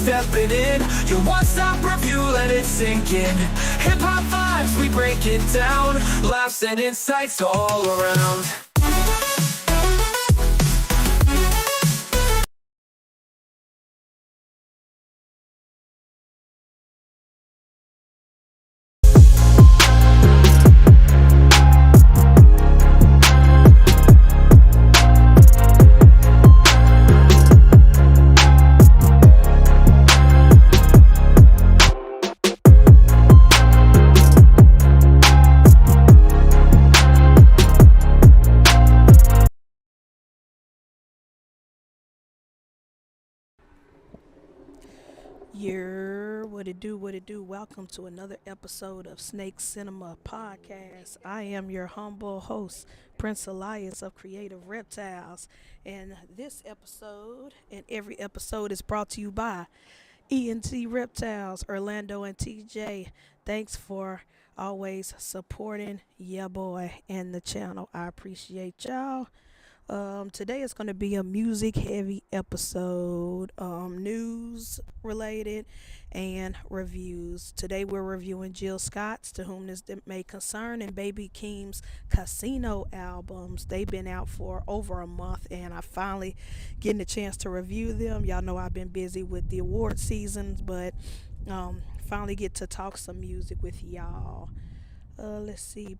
stepping in. Your one-stop review, let it sink in. Hip-hop vibes, we break it down. Laughs and insights all around. What it do, what it do. Welcome to another episode of Snake Cinema Podcast. I am your humble host, Prince Elias of Creative Reptiles. And this episode and every episode is brought to you by ENT Reptiles, Orlando and TJ. Thanks for always supporting ya boy and the channel. I appreciate y'all. Today is going to be a music heavy episode, news related and reviews. Today we're reviewing Jill Scott's To Whom This May Concern and Baby Keem's Casino albums. They've been out for over a month and I finally getting a chance to review them. Y'all know I've been busy with the award seasons, but finally get to talk some music with y'all. Let's see.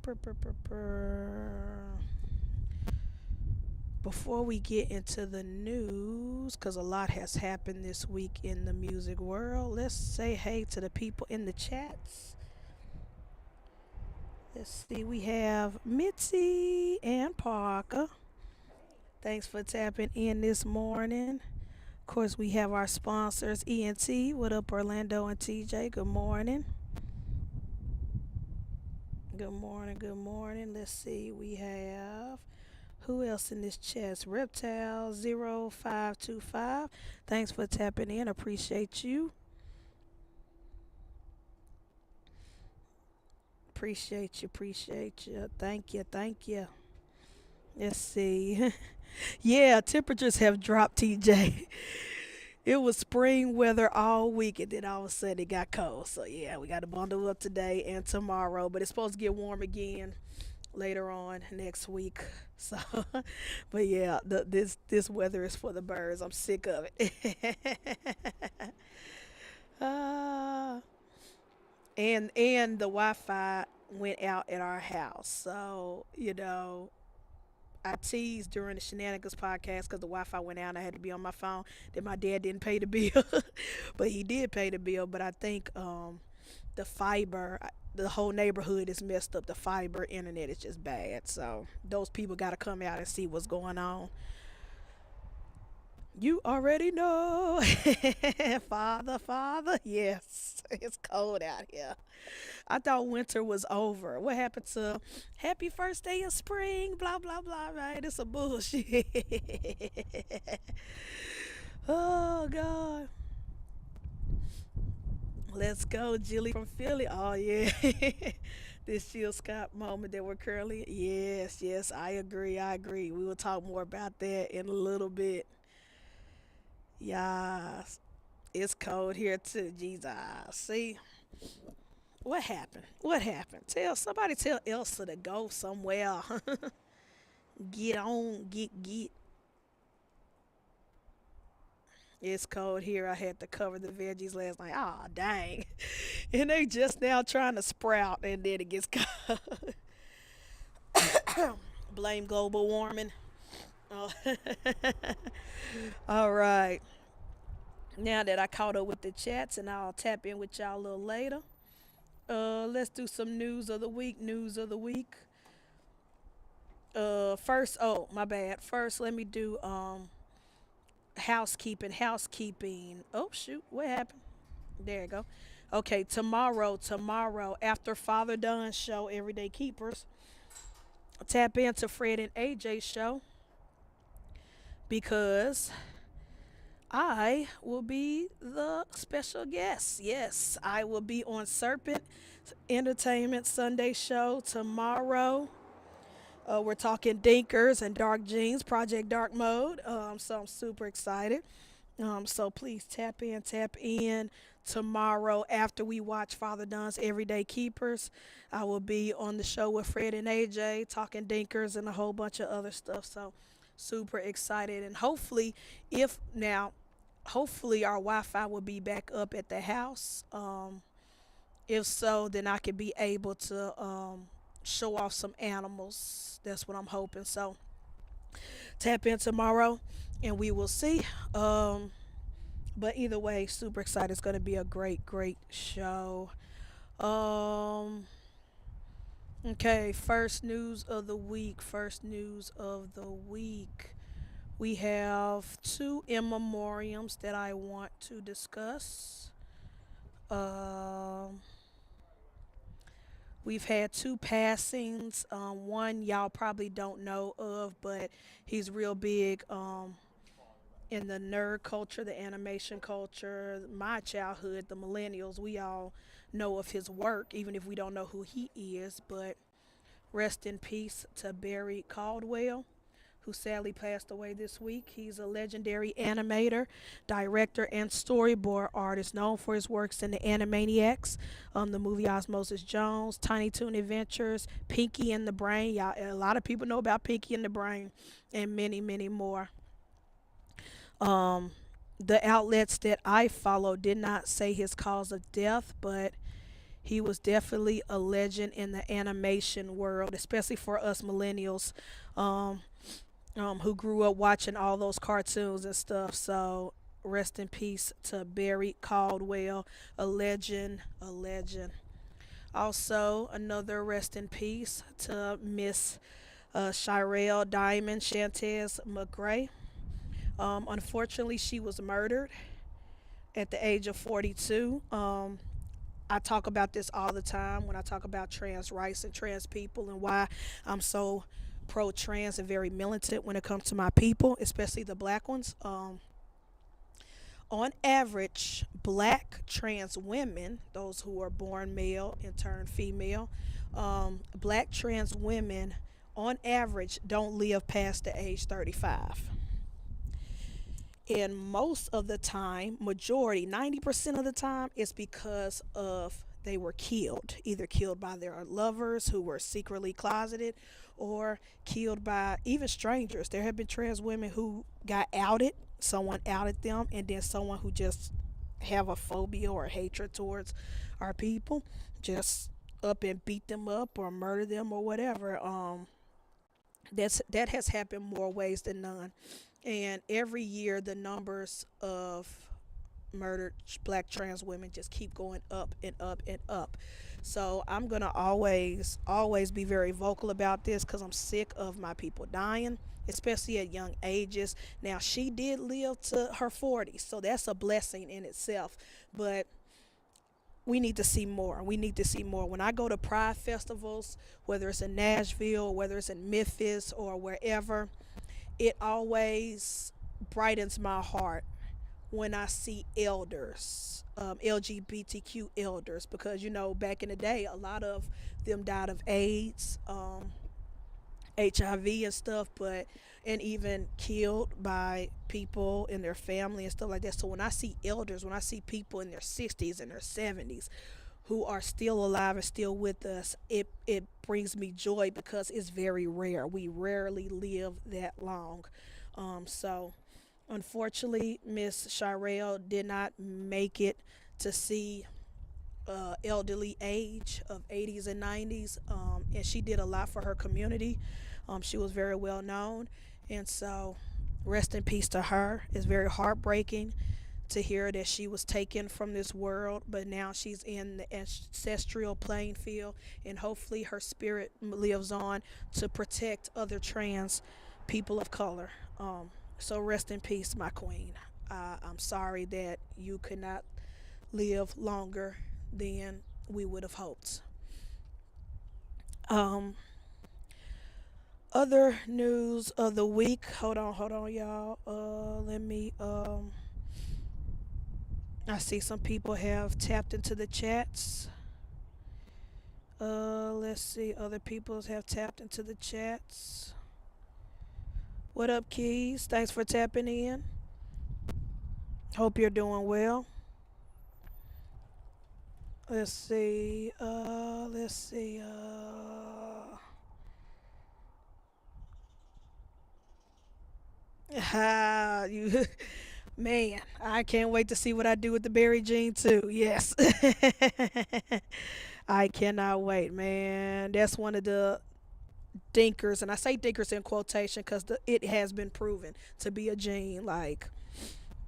Before we get into the news, because a lot has happened this week in the music world, let's say hey to the people in the chats. Let's see, we have Mitzi and Parker. Thanks for tapping in this morning. Of course, we have our sponsors, ENT. What up, Orlando and TJ? Good morning. Good morning, good morning. Let's see, we have... who else in this chat? Reptile 0525. Thanks for tapping in. Appreciate you. Appreciate you. Thank you. Let's see. Yeah, temperatures have dropped, TJ. It was spring weather all week and then all of a sudden it got cold. So yeah, we got to bundle up today and tomorrow, but it's supposed to get warm again later on next week. So but yeah, this weather is for the birds. I'm sick of it. uh, and the Wi-Fi went out at our house. So, I teased during the Shenanigans podcast because the Wi-Fi went out and I had to be on my phone that my dad didn't pay the bill. But he did pay the bill. But I think the fiber, the whole neighborhood is messed up. The fiber internet is just bad. So those people got to come out and see what's going on. You already know. Father, yes, it's cold out here. I thought winter was over. What happened to happy first day of spring? Blah, blah, blah, right? It's a bullshit. Oh, God. Let's go, Jilly from Philly. Oh, yeah. This Jill Scott moment that we're currently. Yes, I agree. We will talk more about that in a little bit. Yes, it's cold here too. Jesus, see what happened? Tell somebody, tell Elsa to go somewhere. Get on, get. It's cold here. I had to cover the veggies last night. Ah, dang, and they just now trying to sprout, and then it gets cold. Blame global warming. Oh. All right. Now that I caught up with the chats, and I'll tap in with y'all a little later. Let's do some news of the week. First, oh my bad. First, let me do housekeeping. Oh shoot, what happened? There you go. Okay, tomorrow after Father Dunn's show, Everyday Keepers, tap into Fred and AJ's show because I will be the special guest. Yes, I will be on Serpent Entertainment Sunday show tomorrow. We're talking Dinkers and Dark Jeans, Project Dark Mode. So I'm super excited. So please tap in tomorrow after we watch Father Dunn's Everyday Keepers. I will be on the show with Fred and AJ talking dinkers and a whole bunch of other stuff. So super excited and if now hopefully our Wi-Fi will be back up at the house. If so, then I could be able to show off some animals. That's what I'm hoping. So tap in tomorrow and we will see. Um, but either way, super excited. It's going to be a great show. Um, okay, first news of the week. First news of the week. We have two in memoriams that I want to discuss. Um, we've had two passings. One y'all probably don't know of, but he's real big. In the nerd culture, the animation culture, my childhood, the millennials, we all know of his work, even if we don't know who he is. But rest in peace to Barry Caldwell, who sadly passed away this week. He's a legendary animator, director, and storyboard artist known for his works in the Animaniacs, the movie Osmosis Jones, Tiny Toon Adventures, Pinky and the Brain. Y'all, a lot of people know about Pinky and the Brain, and many more. Um, the outlets that I follow did not say his cause of death, but he was definitely a legend in the animation world, especially for us millennials um, who grew up watching all those cartoons and stuff. So rest in peace to Barry Caldwell, a legend, a legend. Also, another rest in peace to Miss Shirelle Diamond Shantez McGray. Unfortunately, she was murdered at the age of 42. I talk about this all the time when I talk about trans rights and trans people and why I'm so pro trans and very militant when it comes to my people, especially the black ones. On average, black trans women, those who are born male and turn female, black trans women on average don't live past the age 35. And most of the time, majority 90% of the time, is because of they were killed, either killed by their lovers who were secretly closeted, or killed by even strangers. There have been trans women who got outed, someone outed them, and then someone who just have a phobia or hatred towards our people just up and beat them up or murder them or whatever. That has happened more ways than none. And every year, the numbers of murdered black trans women just keep going up and up and up. So I'm gonna always be very vocal about this because I'm sick of my people dying, especially at young ages. Now she did live to her 40s, so that's a blessing in itself. But we need to see more. We need to see more. When I go to pride festivals, whether it's in Nashville, whether it's in Memphis or wherever, it always brightens my heart when I see elders, LGBTQ elders, because back in the day, a lot of them died of AIDS, HIV and stuff, but and even killed by people in their family and stuff like that. So when I see elders, when I see people in their 60s and their 70s who are still alive and still with us, it brings me joy because it's very rare. We rarely live that long. So unfortunately, Miss Shirelle did not make it to see elderly age of 80s and 90s, and she did a lot for her community. She was very well known, and so rest in peace to her. It's very heartbreaking to hear that she was taken from this world, but now she's in the ancestral playing field, and hopefully her spirit lives on to protect other trans people of color. So rest in peace, my queen. I'm sorry that you could not live longer than we would have hoped. Um, Other news of the week. Hold on, y'all. Let me. I see some people have tapped into the chats. Let's see. Other people have tapped into the chats. What up, Keys? Thanks for tapping in. Hope you're doing well. Let's see. Let's see. You, man, I can't wait to see what I do with the berry gene too. Yes, I cannot wait, man. That's one of the dinkers, and I say dinkers in quotation because it has been proven to be a gene. Like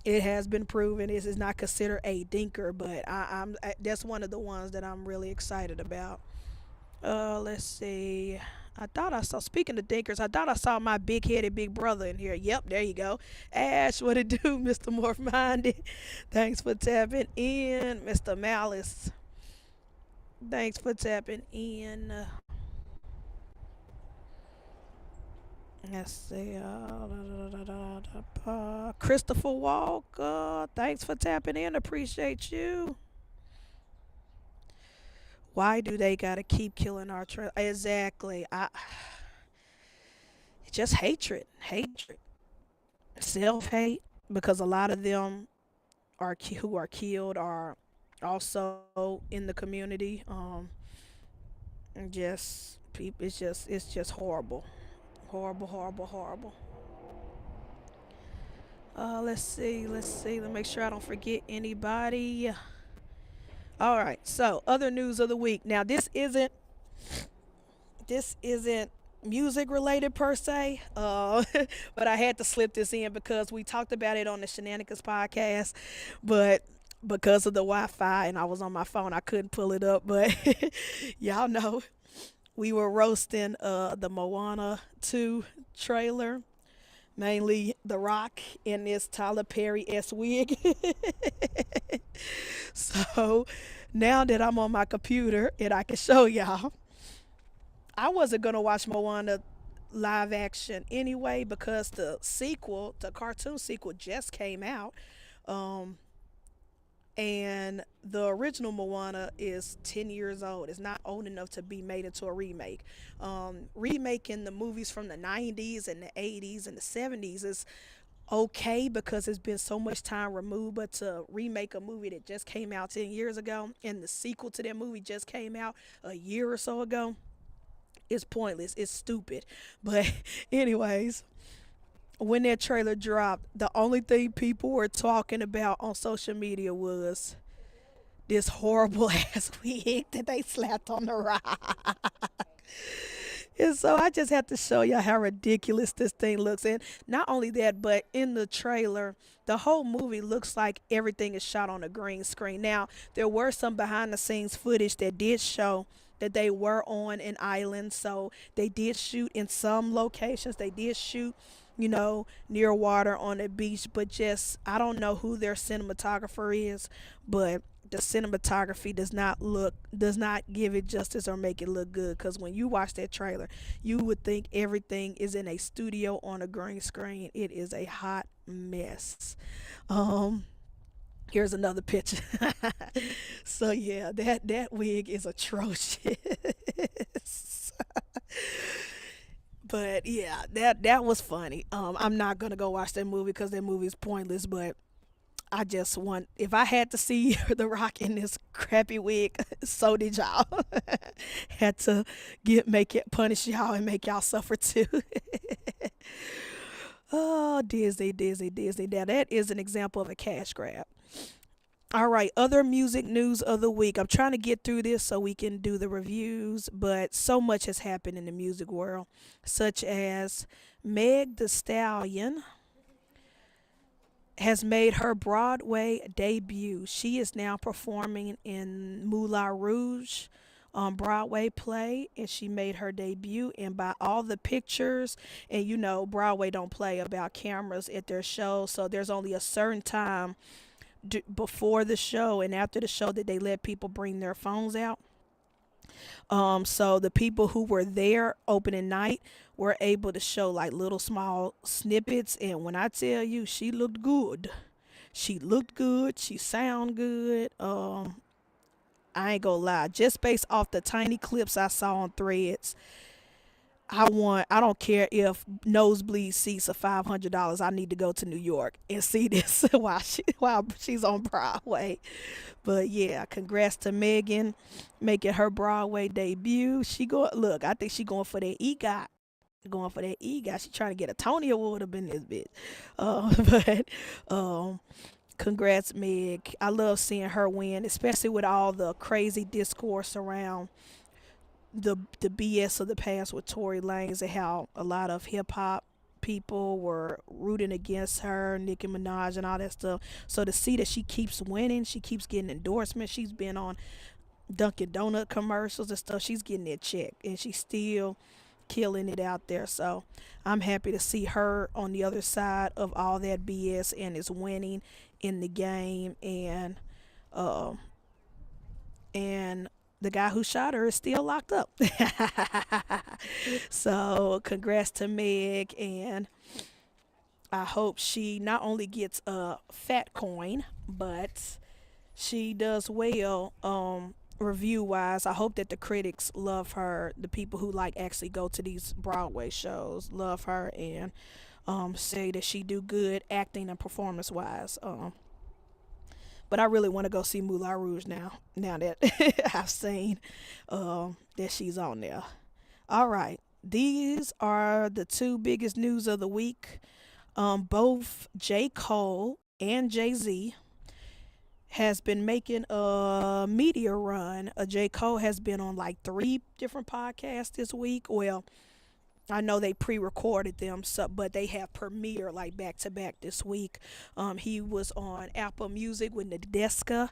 it has been proven, this is not considered a dinker, but that's one of the ones that I'm really excited about. Let's see. I thought I saw. Speaking of dinkers, I thought I saw my big-headed big brother in here. Yep, there you go. Ash, what it do, Mr. Morph Minded? Thanks for tapping in, Mr. Malice. Thanks for tapping in. Let's see. Christopher Walker. Thanks for tapping in. Appreciate you. Why do they gotta keep killing our trail? Exactly. Just hatred, self hate, because a lot of them who are killed are also in the community. Just people. It's just horrible, horrible, horrible, horrible. Let's see. Let's see. Let me make sure I don't forget anybody. All right. So, other news of the week. Now, this isn't music related per se, but I had to slip this in because we talked about it on the Shenanigans podcast, but because of the Wi-Fi and I was on my phone, I couldn't pull it up. But y'all know we were roasting the Moana 2 trailer, mainly The Rock in this Tyler Perry S wig. So now that I'm on my computer and I can show y'all, I wasn't gonna watch Moana live action anyway because the cartoon sequel just came out. Um, and the original Moana is 10 years old. It's not old enough to be made into a remake. Remaking the movies from the 90s and the 80s and the 70s is okay because it's been so much time removed, but to remake a movie that just came out 10 years ago and the sequel to that movie just came out a year or so ago, it's pointless. It's stupid. But, anyways, when that trailer dropped, the only thing people were talking about on social media was this horrible ass wig that they slapped on the rock. And so I just have to show you how ridiculous this thing looks. And not only that, but in the trailer, the whole movie looks like everything is shot on a green screen. Now, there were some behind the scenes footage that did show that they were on an island. So they did shoot in some locations. They did shoot, near water on a beach. But just, I don't know who their cinematographer is, but the cinematography does not give it justice or make it look good, because when you watch that trailer you would think everything is in a studio on a green screen. It is a hot mess. um Here's another picture. So yeah, that wig is atrocious. But yeah, that was funny. I'm not gonna go watch that movie because that movie is pointless, but I just want, if I had to see The Rock in this crappy wig, so did y'all. Had to make it punish y'all and make y'all suffer too. Oh, Disney, Disney, Disney. Now that is an example of a cash grab. All right, other music news of the week. I'm trying to get through this so we can do the reviews, but so much has happened in the music world, such as Meg the Stallion has made her Broadway debut. She is now performing in Moulin Rouge Broadway play, and she made her debut. And by all the pictures, and Broadway don't play about cameras at their show, so there's only a certain time before the show and after the show that they let people bring their phones out. So the people who were there opening night were able to show like little small snippets, and when I tell you, she looked good. She looked good. She sound good. I ain't gonna lie. Just based off the tiny clips I saw on Threads, I don't care if nosebleed seats are $500. I need to go to New York and see this while she's on Broadway. But yeah, congrats to Megan making her Broadway debut. She go look, I think she going for that EGOT. Going for that EGOT. She trying to get a Tony Award up in this bitch. But congrats, Meg. I love seeing her win, especially with all the crazy discourse around the BS of the past with Tory Lanez and how a lot of hip hop people were rooting against her, Nicki Minaj and all that stuff. So to see that she keeps winning, she keeps getting endorsements. She's been on Dunkin' Donut commercials and stuff. She's getting that check and she's still killing it out there. So I'm happy to see her on the other side of all that BS and is winning in the game. Um and the guy who shot her is still locked up. So congrats to Meg, and I hope she not only gets a fat coin, but she does well review wise. I hope that the critics love her. The people who like actually go to these Broadway shows love her and say that she do good acting and performance wise. But I really want to go see Moulin Rouge now. Now that I've seen that she's on there. All right, these are the two biggest news of the week. Both J. Cole and Jay Z has been making a media run. J. Cole has been on like three different podcasts this week. Well, I know they pre-recorded them, so but they have premiere like back to back this week. He was on Apple Music with Nadeska.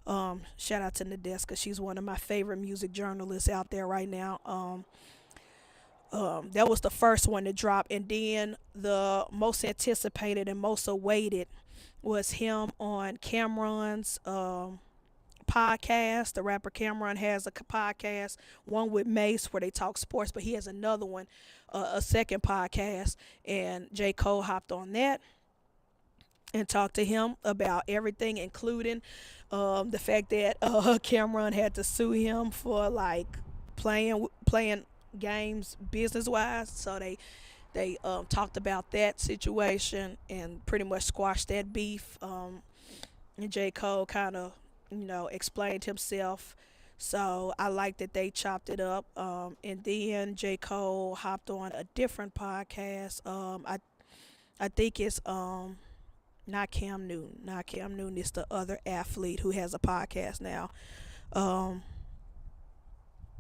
Shout out to Nadeska. She's one of my favorite music journalists out there right now. That was the first one to drop, and then the most anticipated and most awaited was him on Cameron's podcast. The rapper Cameron has a podcast, one with Mace where they talk sports, but he has another one, a second podcast, and J. Cole hopped on that and talked to him about everything, including the fact that Cameron had to sue him for like playing games business wise. So they talked about that situation and pretty much squashed that beef. And J. Cole kind of explained himself. So I like that they chopped it up. And then J. Cole hopped on a different podcast. I think it's not Cam Newton. Not Cam Newton. It's the other athlete who has a podcast now. Um,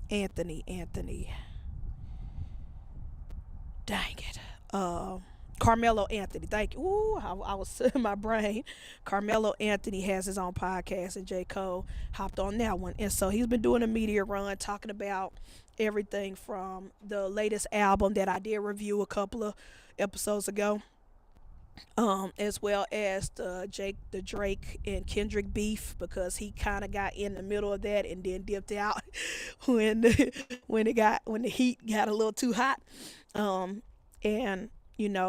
Anthony. Dang it. Carmelo Anthony. Thank you. Ooh, I was in my brain. Carmelo Anthony has his own podcast, and J. Cole hopped on that one. And so he's been doing a media run talking about everything from the latest album that I did review a couple of episodes ago, as well as the Drake and Kendrick beef, because he kind of got in the middle of that and then dipped out when the heat got a little too hot, and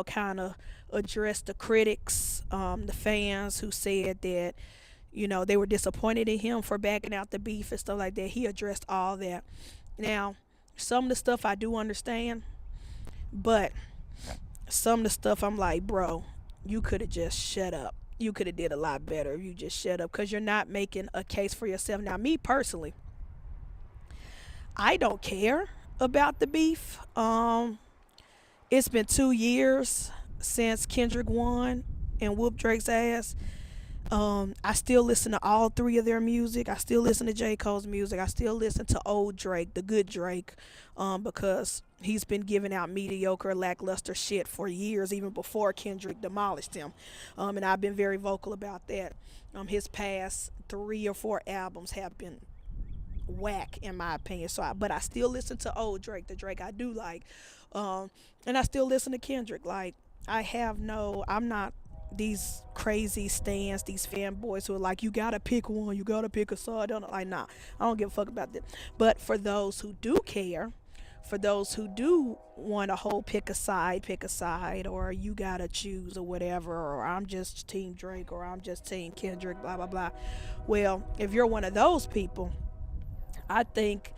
kind of addressed the critics, the fans who said that they were disappointed in him for backing out the beef and stuff like that. He addressed all that. Now, some of the stuff I do understand, but some of the stuff I'm like, bro, you could have just shut up. You could have did a lot better if you just shut up, because you're not making a case for yourself. Now, me personally, I don't care about the beef. It's been 2 years since Kendrick won and whooped Drake's ass. I still listen to all three of their music. I still listen to J. Cole's music. I still listen to old Drake, the good Drake, because he's been giving out mediocre, lackluster shit for years, even before Kendrick demolished him. And I've been very vocal about that. His past 3 or 4 albums have been whack in my opinion. But I still listen to old Drake, the Drake I do like, and I still listen to Kendrick. Like, I'm not these crazy stands, these fanboys who are like, you gotta pick one, you gotta pick a side. Nah, I don't give a fuck about that. But for those who do care, for those who do want to whole pick a side, or you gotta choose or whatever, or I'm just Team Drake, or I'm just Team Kendrick, blah blah blah. Well, if you're one of those people, I think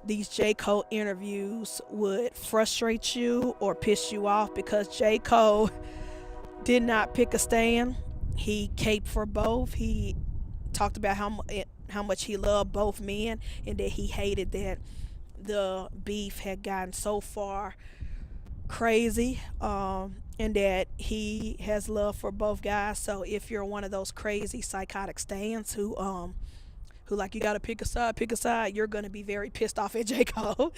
these J. Cole interviews would frustrate you or piss you off because J. Cole did not pick a stand. He caped for both. He talked about how much he loved both men and that he hated that the beef had gotten so far crazy, and that he has love for both guys. So if you're one of those crazy psychotic stands who like you gotta pick a side, you're gonna be very pissed off at J. Cole.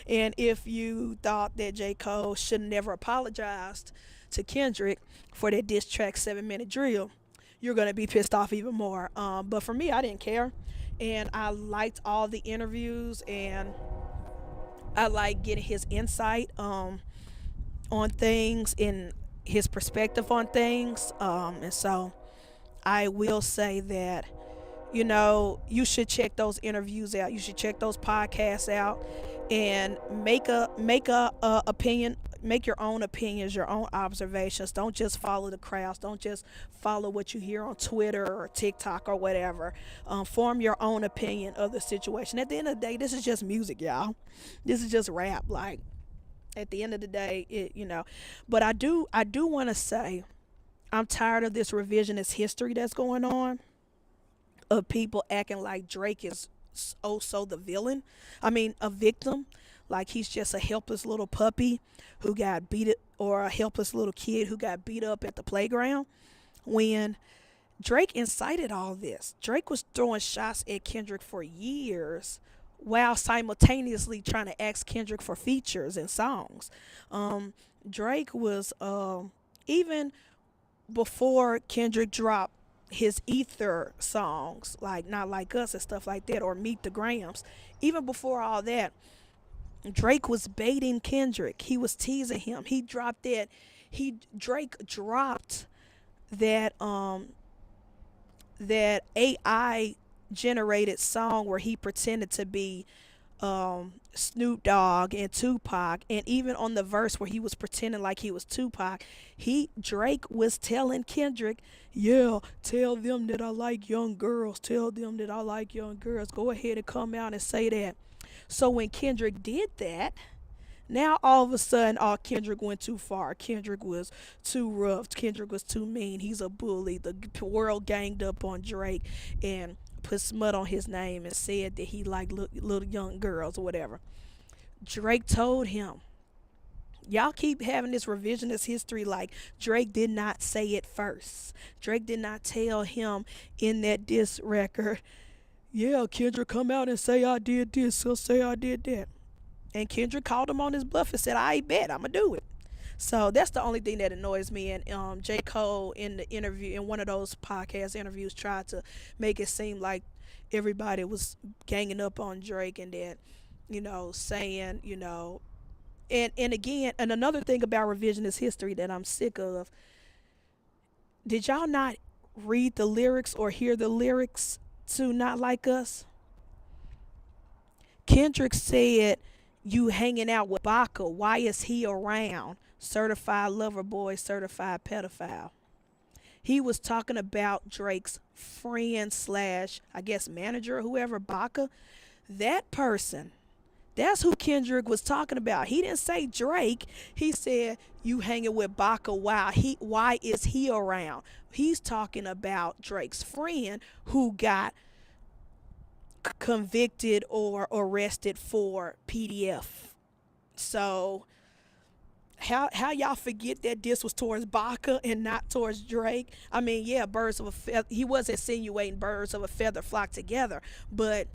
And if you thought that J. Cole should never apologized to Kendrick for that diss track 7 Minute Drill, you're gonna be pissed off even more. But for me, I didn't care, and I liked all the interviews, and I like getting his insight on things and his perspective on things. And so I will say that you should check those interviews out. You should check those podcasts out and make a opinion. Make your own opinions, your own observations. Don't just follow the crowds. Don't just follow what you hear on Twitter or TikTok or whatever. Form your own opinion of the situation. At the end of the day, this is just music, y'all. This is just rap. Like at the end of the day, But I do want to say I'm tired of this revisionist history that's going on, of people acting like Drake is so the villain. I mean, a victim. Like he's just a helpless little puppy who got beat, or a helpless little kid who got beat up at the playground. When Drake incited all this, Drake was throwing shots at Kendrick for years while simultaneously trying to ask Kendrick for features and songs. Um, Drake was, even before Kendrick dropped his ether songs, like Not Like Us and stuff like that, or Meet the Grams, even before all that, Drake was baiting Kendrick. He was teasing him. He dropped that. He Drake dropped that that AI generated song where he pretended to be Snoop Dogg and Tupac, and even on the verse where he was pretending like he was Tupac, he Drake was telling Kendrick, "Yeah, tell them that I like young girls. Tell them that I like young girls. Go ahead and come out and say that." So when Kendrick did that, now all of a sudden, oh, Kendrick went too far. Kendrick was too rough. Kendrick was too mean. He's a bully. The world ganged up on Drake and put smut on his name and said that he liked little young girls or whatever. Drake told him, y'all keep having this revisionist history like Drake did not say it first. Drake did not tell him in that diss record, yeah, Kendrick, come out and say I did this, so say I did that. And Kendrick called him on his bluff and said, I bet I'm going to do it. So that's the only thing that annoys me. And J. Cole in the interview, in one of those podcast interviews, tried to make it seem like everybody was ganging up on Drake, and that, saying, and again, and another thing about revisionist history that I'm sick of, did y'all not read the lyrics or hear the lyrics to Not Like Us? Kendrick said, you hanging out with Baca, why is he around? Certified lover boy, certified pedophile. He was talking about Drake's friend slash, I guess, manager or whoever, Baca. That person, that's who Kendrick was talking about. He didn't say Drake. He said, you hanging with Baca, why is he around? He's talking about Drake's friend who got convicted or arrested for PDF. So how y'all forget that this was towards Baca and not towards Drake? I mean, yeah, birds of a feather. He was insinuating birds of a feather flock together, but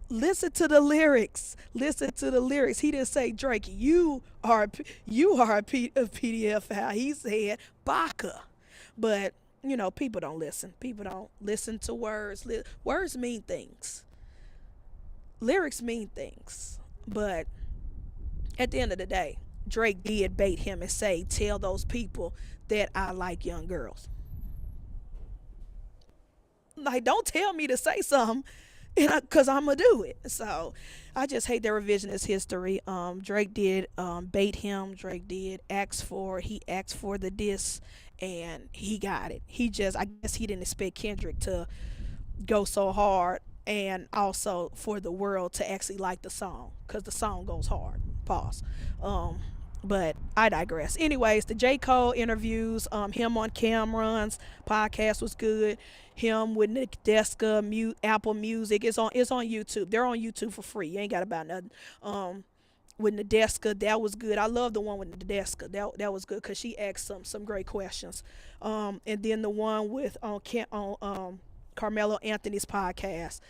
listen to the lyrics. Listen to the lyrics. He didn't say Drake. You are a PDF file. He said Baca, but people don't listen. People don't listen to words. Words mean things. Lyrics mean things. But at the end of the day, Drake did bait him and say, tell those people that I like young girls. Like, don't tell me to say something, because I'm going to do it. So I just hate that revisionist history. Drake did bait him. Drake did he asked for the diss, and he got it. I guess he didn't expect Kendrick to go so hard and also for the world to actually like the song because the song goes hard. Pause. Um, but I digress. Anyways, the J. Cole interviews, him on Cameron's podcast was good. Him with Nick Deska, Apple Music. It's on YouTube. They're on YouTube for free. You ain't got to buy nothing. With Nadeska, that was good. I love the one with Nadeska. That was good because she asked some great questions. And then the one with Carmelo Anthony's podcast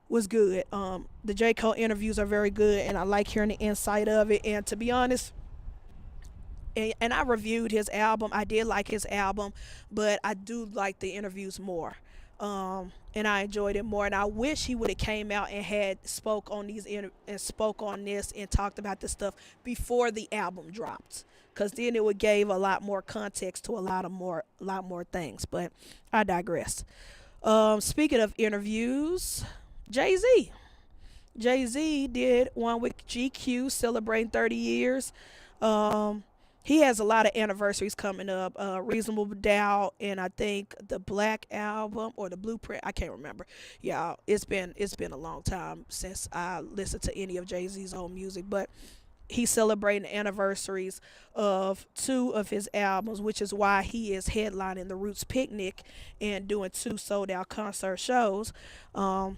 was good. The J. Cole interviews are very good, and I like hearing the insight of it. And to be honest, and I reviewed his album. I did like his album, but I do like the interviews more. And I enjoyed it more. And I wish he would have came out and had spoke on and spoke on this and talked about this stuff before the album dropped, because then it would give a lot more context to a lot more things. But I digress. Speaking of interviews, Jay Z. Jay Z did one with GQ celebrating 30 years. Um, he has a lot of anniversaries coming up. Reasonable Doubt, and I think the Black Album or the Blueprint. I can't remember. Yeah, it's been a long time since I listened to any of Jay Z's old music, but he's celebrating the anniversaries of two of his albums, which is why he is headlining the Roots Picnic and doing two sold out concert shows. Um,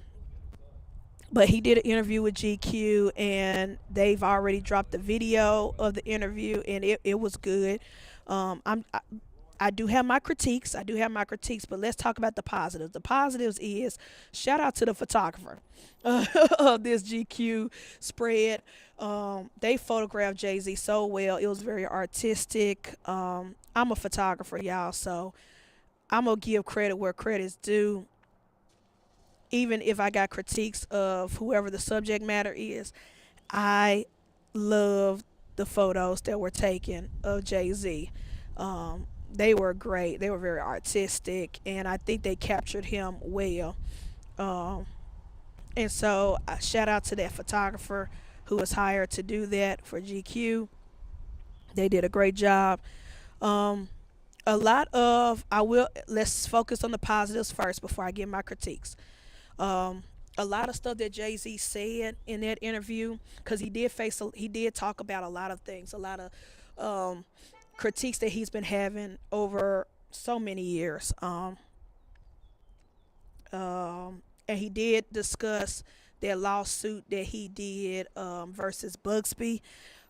but he did an interview with GQ, and they've already dropped the video of the interview, and it was good. I do have my critiques. I do have my critiques, but let's talk about the positives. The positives is shout out to the photographer of this GQ spread. They photographed Jay Z so well. It was very artistic. I'm a photographer, y'all, so I'm gonna give credit where credit's due. Even if I got critiques of whoever the subject matter is, I love the photos that were taken of Jay Z. They were great. They were very artistic, and I think they captured him well. Um, and so, shout out to that photographer who was hired to do that for GQ. They did a great job. Um, a lot of I will let's focus on the positives first before I give my critiques. Um, a lot of stuff that Jay Z said in that interview, because he did talk about a lot of things, a lot of um, critiques that he's been having over so many years. And he did discuss that lawsuit that he did versus Bugsby,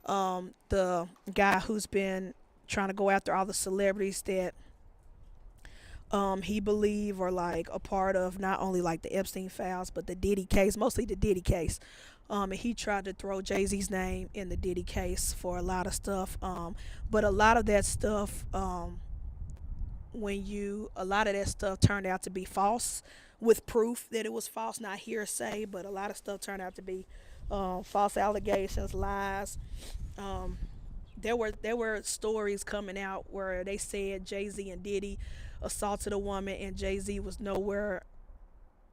the guy who's been trying to go after all the celebrities that he believe are like a part of not only like the Epstein files but the Diddy case, mostly the Diddy case. And he tried to throw Jay Z's name in the Diddy case for a lot of stuff. But a lot of that stuff turned out to be false, with proof that it was false, not hearsay. But a lot of stuff turned out to be false allegations, lies. Um, there were stories coming out where they said Jay Z and Diddy assaulted a woman, and Jay Z was nowhere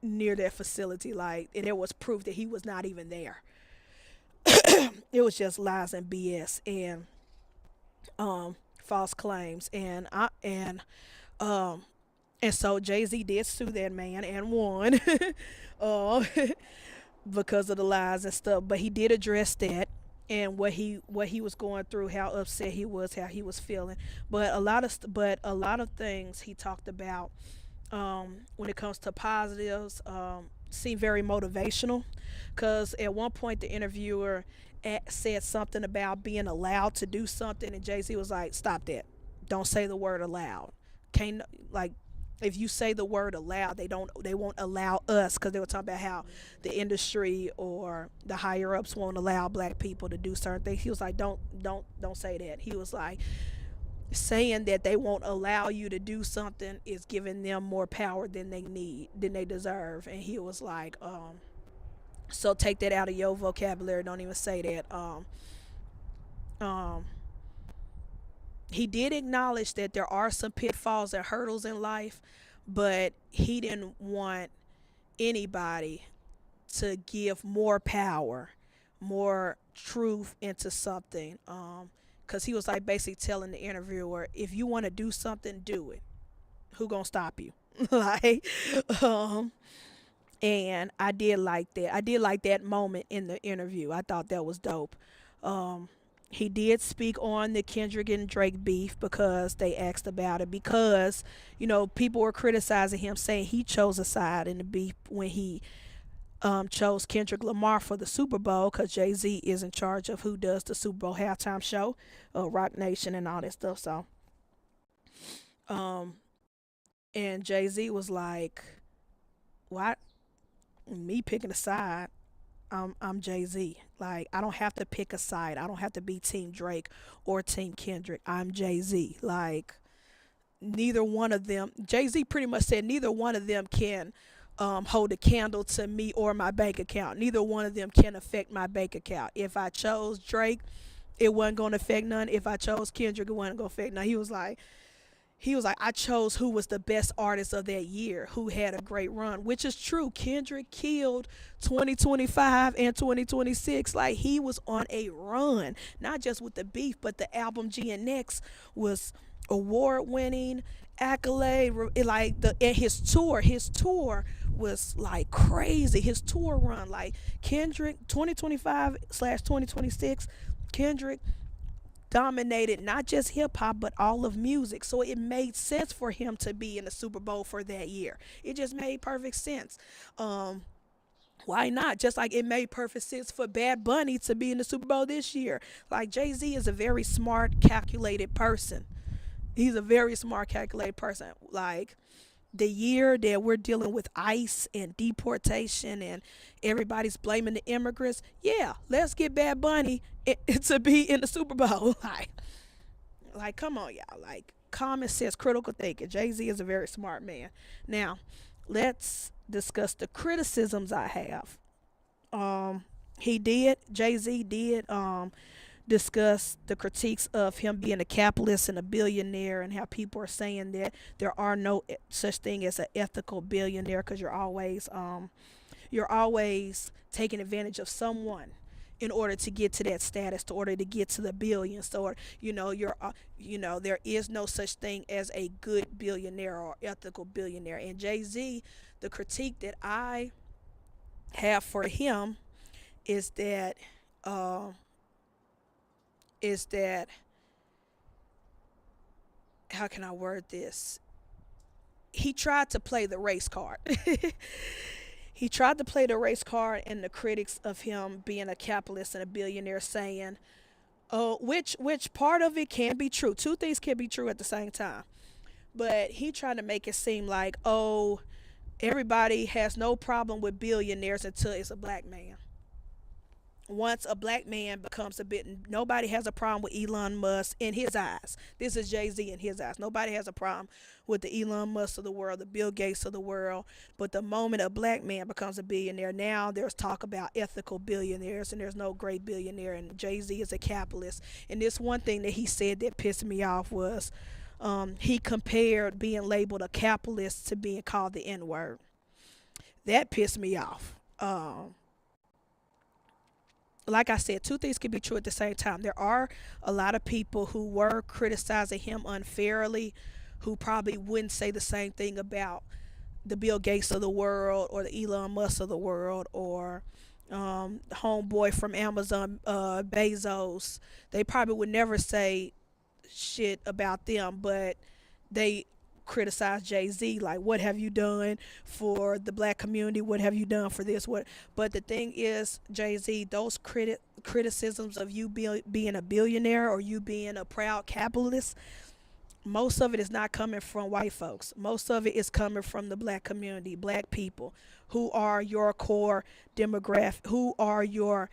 near that facility. Like, and there was proof that he was not even there. It was just lies and BS and false claims. Um, and so Jay Z did sue that man and won. uh, because of the lies and stuff. But he did address that and what he was going through, how upset he was, how he was feeling. But a lot of things he talked about, when it comes to positives, seem very motivational. Because at one point the interviewer said something about being allowed to do something, and Jay Z was like, "Stop that! Don't say the word allowed. Can't, like, if you say the word allowed, they won't allow us," because they were talking about how the industry or the higher ups won't allow black people to do certain things. He was like, don't say that. He was like, saying that they won't allow you to do something is giving them more power than they deserve. And he was like, so take that out of your vocabulary. Don't even say that. Um, he did acknowledge that there are some pitfalls and hurdles in life, but he didn't want anybody to give more power, more truth into something. Because he was like basically telling the interviewer, if you want to do something, do it. Who gonna stop you? like, um, And I did like that. I did like that moment in the interview. I thought that was dope. Um, he did speak on the Kendrick and Drake beef because they asked about it, because people were criticizing him, saying he chose a side in the beef when he chose Kendrick Lamar for the Super Bowl, because Jay Z is in charge of who does the Super Bowl halftime show, Rock Nation and all that stuff. So, um, and Jay Z was like, "What? Me picking a side? I'm Jay Z. Like, I don't have to pick a side. I don't have to be Team Drake or Team Kendrick. I'm Jay Z. Like, neither one of them." Jay Z pretty much said neither one of them can hold a candle to me or my bank account. Neither one of them can affect my bank account. If I chose Drake, it wasn't going to affect none. If I chose Kendrick, it wasn't going to affect none. He was like, I chose who was the best artist of that year, who had a great run, which is true. Kendrick killed 2025 and 2026. Like, he was on a run, not just with the beef, but the album GNX was award winning, accolade. Like, and his tour was like crazy. His tour run, like Kendrick 2025/2026, Kendrick dominated not just hip hop but all of music. So it made sense for him to be in the Super Bowl for that year. It just made perfect sense. Um, why not? Just like it made perfect sense for Bad Bunny to be in the Super Bowl this year. Like, Jay Z is a very smart, calculated person. He's a very smart, calculated person. Like, the year that we're dealing with ICE and deportation and everybody's blaming the immigrants, yeah, let's get Bad Bunny to be in the Super Bowl. Like, come on, y'all. Like, common sense, critical thinking. Jay Z is a very smart man. Now, let's discuss the criticisms I have. Jay Z did discuss the critiques of him being a capitalist and a billionaire, and how people are saying that there are no such thing as an ethical billionaire, because you're always taking advantage of someone in order to get to that status, in order to get to the billions. So, there is no such thing as a good billionaire or ethical billionaire. And Jay Z, the critique that I have for him is that, uh, is that how can I word this? He tried to play the race card. He tried to play the race card, and the critics of him being a capitalist and a billionaire saying, "Oh, which part of it can be true? Two things can be true at the same time." But he tried to make it seem like, oh, everybody has no problem with billionaires until it's a black man. Once a black man becomes a bit, nobody has a problem with Elon Musk in his eyes. This is Jay Z in his eyes. Nobody has a problem with the Elon Musk of the world, the Bill Gates of the world. But the moment a black man becomes a billionaire, now there's talk about ethical billionaires, and there's no great billionaire. And Jay Z is a capitalist. And this one thing that he said that pissed me off was, he compared being labeled a capitalist to being called the N word. That pissed me off. Like I said, two things can be true at the same time. There are a lot of people who were criticizing him unfairly, who probably wouldn't say the same thing about the Bill Gates of the world or the Elon Musk of the world, or homeboy from Amazon, Bezos. They probably would never say shit about them, but they criticize Jay Z, like, what have you done for the black community? What have you done for this? What? But the thing is, Jay Z, those criticisms of you being a billionaire or you being a proud capitalist, most of it is not coming from white folks. Most of it is coming from the black community, black people, who are your core demographic, who are your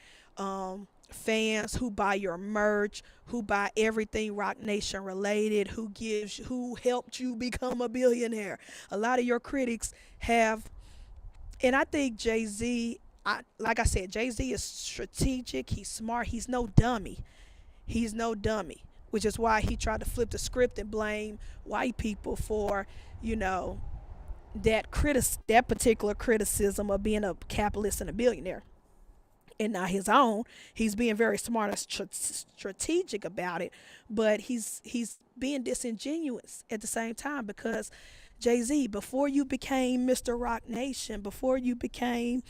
fans, who buy your merch, who buy everything Rock Nation related, who helped you become a billionaire. A lot of your critics have, and I think Jay Z, like I said, Jay Z is strategic. He's smart. He's no dummy. He's no dummy, which is why he tried to flip the script and blame white people for, you know, that particular criticism of being a capitalist and a billionaire, and not his own. He's being very smart and strategic about it, but he's being disingenuous at the same time, because Jay-Z, before you became Mr. Rock Nation, before you became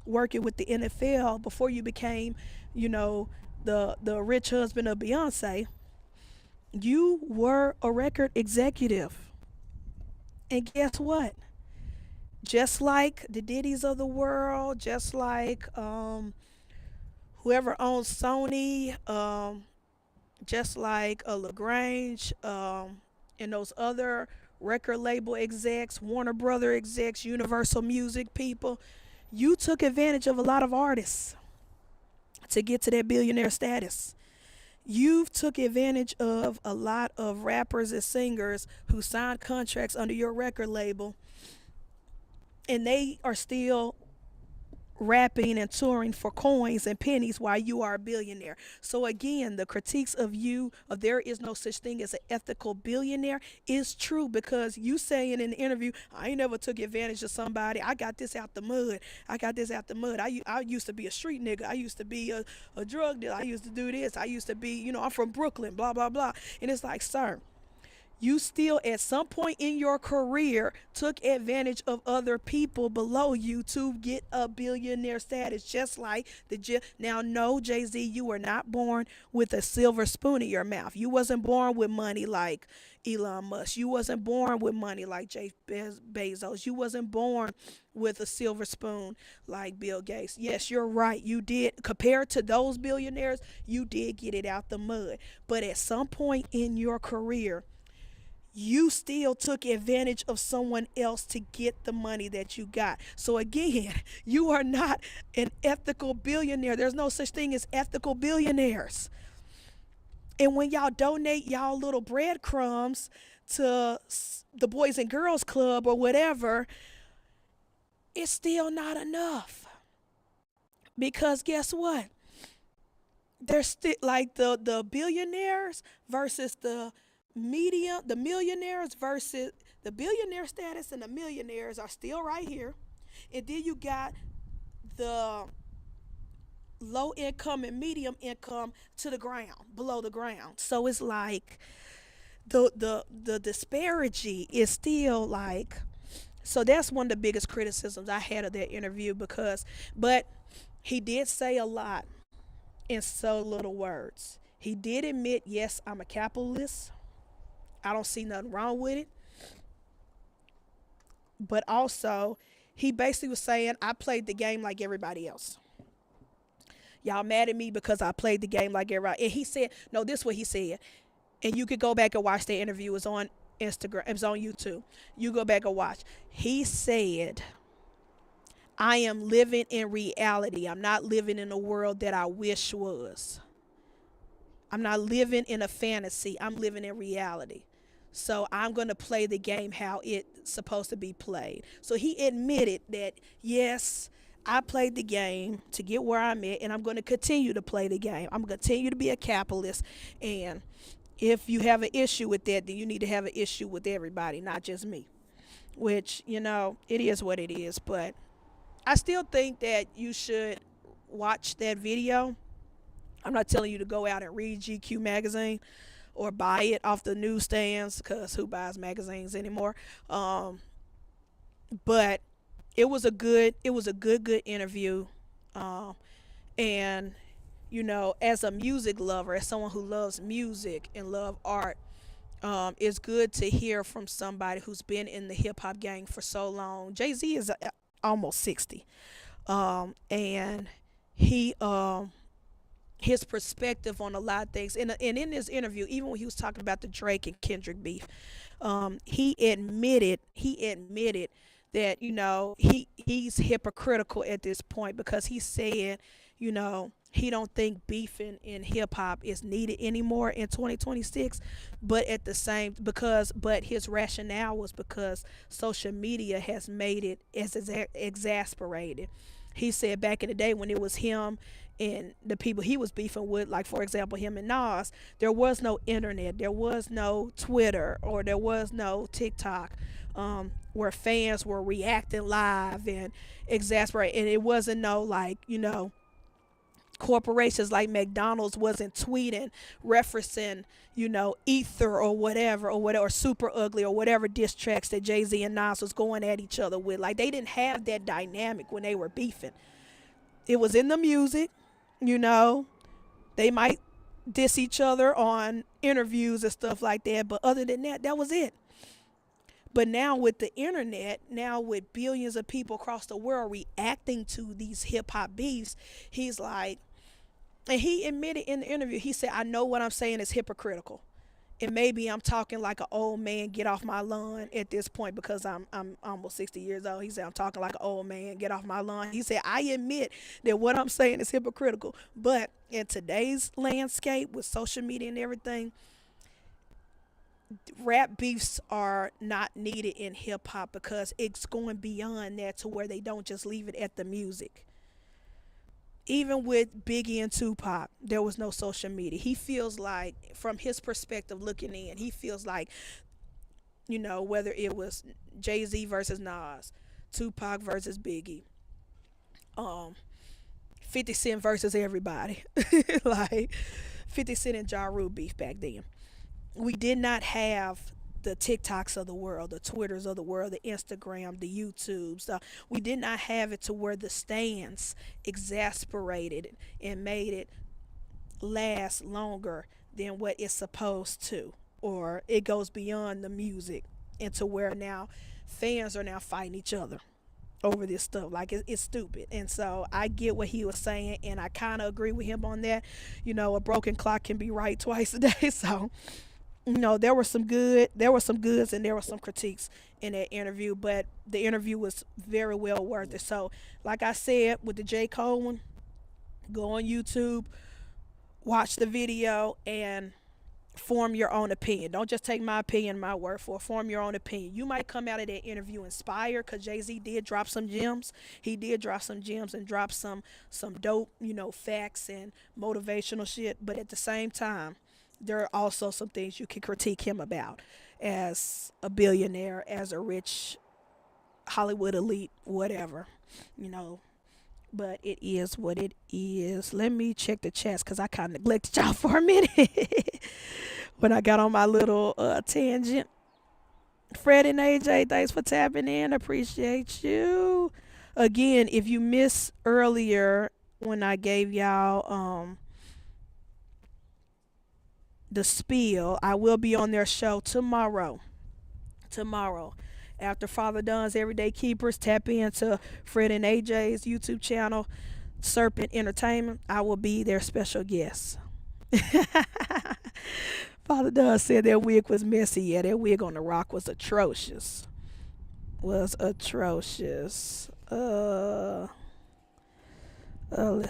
working with the NFL, before you became, you know, the rich husband of Beyonce, you were a record executive. And guess what? Just like the Diddy's of the world, just like whoever owns Sony, just like a Lagrange, and those other record label execs, Warner Brother execs, Universal Music people, you took advantage of a lot of artists to get to that billionaire status. You took advantage of a lot of rappers and singers who signed contracts under your record label, and they are still rapping and touring for coins and pennies while you are a billionaire. So again, the critiques of you of there is no such thing as an ethical billionaire is true, because you saying in the interview, I ain't never took advantage of somebody. I got this out the mud. I got this out the mud. I used to be a street nigga. I used to be a drug dealer. I used to do this. I used to be, I'm from Brooklyn, blah, blah, blah. And it's like, sir, you still at some point in your career took advantage of other people below you to get a billionaire status, just like now no, Jay-Z, you were not born with a silver spoon in your mouth. You wasn't born with money like Elon Musk. You wasn't born with money like Jeff Bezos. You wasn't born with a silver spoon like Bill Gates. Yes, you're right, you did. Compared to those billionaires, you did get it out the mud. But at some point in your career, you still took advantage of someone else to get the money that you got. So again, you are not an ethical billionaire. There's no such thing as ethical billionaires. And when y'all donate y'all little breadcrumbs to the Boys and Girls Club or whatever, it's still not enough. Because guess what? They're still like the billionaires versus the millionaires versus the billionaire status, and the millionaires are still right here. And then you got the low income and medium income to the ground, below the ground. So it's like the disparity is still like, so that's one of the biggest criticisms I had of that interview, because but he did say a lot in so little words. He did admit, yes, I'm a capitalist. I don't see nothing wrong with it. But also, he basically was saying, I played the game like everybody else. Y'all mad at me because I played the game like everybody. And he said, no, this is what he said. And you could go back and watch the interview. It's on Instagram. It's on YouTube. You go back and watch. He said, I am living in reality. I'm not living in a world that I wish was. I'm not living in a fantasy. I'm living in reality. So I'm going to play the game how it's supposed to be played. So he admitted that, yes, I played the game to get where I'm at, and I'm going to continue to play the game. I'm going to continue to be a capitalist. And if you have an issue with that, then you need to have an issue with everybody, not just me. Which, it is what it is. But I still think that you should watch that video. I'm not telling you to go out and read GQ magazine or buy it off the newsstands, because who buys magazines anymore? But it was a good interview. And as a music lover, as someone who loves music and love art, it's good to hear from somebody who's been in the hip hop game for so long. Jay-Z is almost 60. And he his perspective on a lot of things. And in this interview, even when he was talking about the Drake and Kendrick beef, he admitted that he's hypocritical at this point, because he said he don't think beef in hip hop is needed anymore in 2026, but at the same but his rationale was because social media has made it as exasperated. He said back in the day when it was him and the people he was beefing with, like for example him and Nas, there was no internet, there was no Twitter, or there was no TikTok, where fans were reacting live and exasperated, and it wasn't no like corporations like McDonald's wasn't tweeting, referencing, Ether or Super Ugly or whatever diss tracks that Jay-Z and Nas was going at each other with. Like, they didn't have that dynamic when they were beefing. It was in the music, you know. They might diss each other on interviews and stuff like that, but other than that, that was it. But now with the internet, now with billions of people across the world reacting to these hip hop beefs, he's like, and he admitted in the interview, he said, I know what I'm saying is hypocritical. And maybe I'm talking like an old man, get off my lawn at this point because I'm almost 60 years old. He said, I'm talking like an old man, get off my lawn. He said, I admit that what I'm saying is hypocritical. But in today's landscape with social media and everything, rap beefs are not needed in hip hop because it's going beyond that to where they don't just leave it at the music. Even with Biggie and Tupac, there was no social media. He feels like, from his perspective looking in, he feels like, whether it was Jay Z versus Nas, Tupac versus Biggie, um, 50 Cent versus everybody, like 50 Cent and Ja Rule beef back then. We did not have the TikToks of the world, the Twitters of the world, the Instagram, the YouTubes. We did not have it to where the stands exasperated and made it last longer than what it's supposed to, or it goes beyond the music into where now fans are now fighting each other over this stuff. Like, it's stupid. And so I get what he was saying, and I kind of agree with him on that. A broken clock can be right twice a day. So there were some goods and there were some critiques in that interview, but the interview was very well worth it. So, like I said, with the J. Cole one, go on YouTube, watch the video, and form your own opinion. Don't just take my opinion, my word for it. Form your own opinion. You might come out of that interview inspired because Jay-Z did drop some gems. He did drop some gems and drop some dope, facts and motivational shit. But at the same time, there are also some things you can critique him about as a billionaire, as a rich Hollywood elite, whatever, you know. But it is what it is. Let me check the chats because I kind of neglected y'all for a minute when I got on my little tangent. Fred and AJ, thanks for tapping in. Appreciate you. Again, if you missed earlier when I gave y'all the spiel, I will be on their show tomorrow. Tomorrow. After Father Dunn's Everyday Keepers, tap into Fred and AJ's YouTube channel, Serpent Entertainment. I will be their special guest. Father Dunn said their wig was messy. Yeah, their wig on the rock was atrocious. Was atrocious. Let's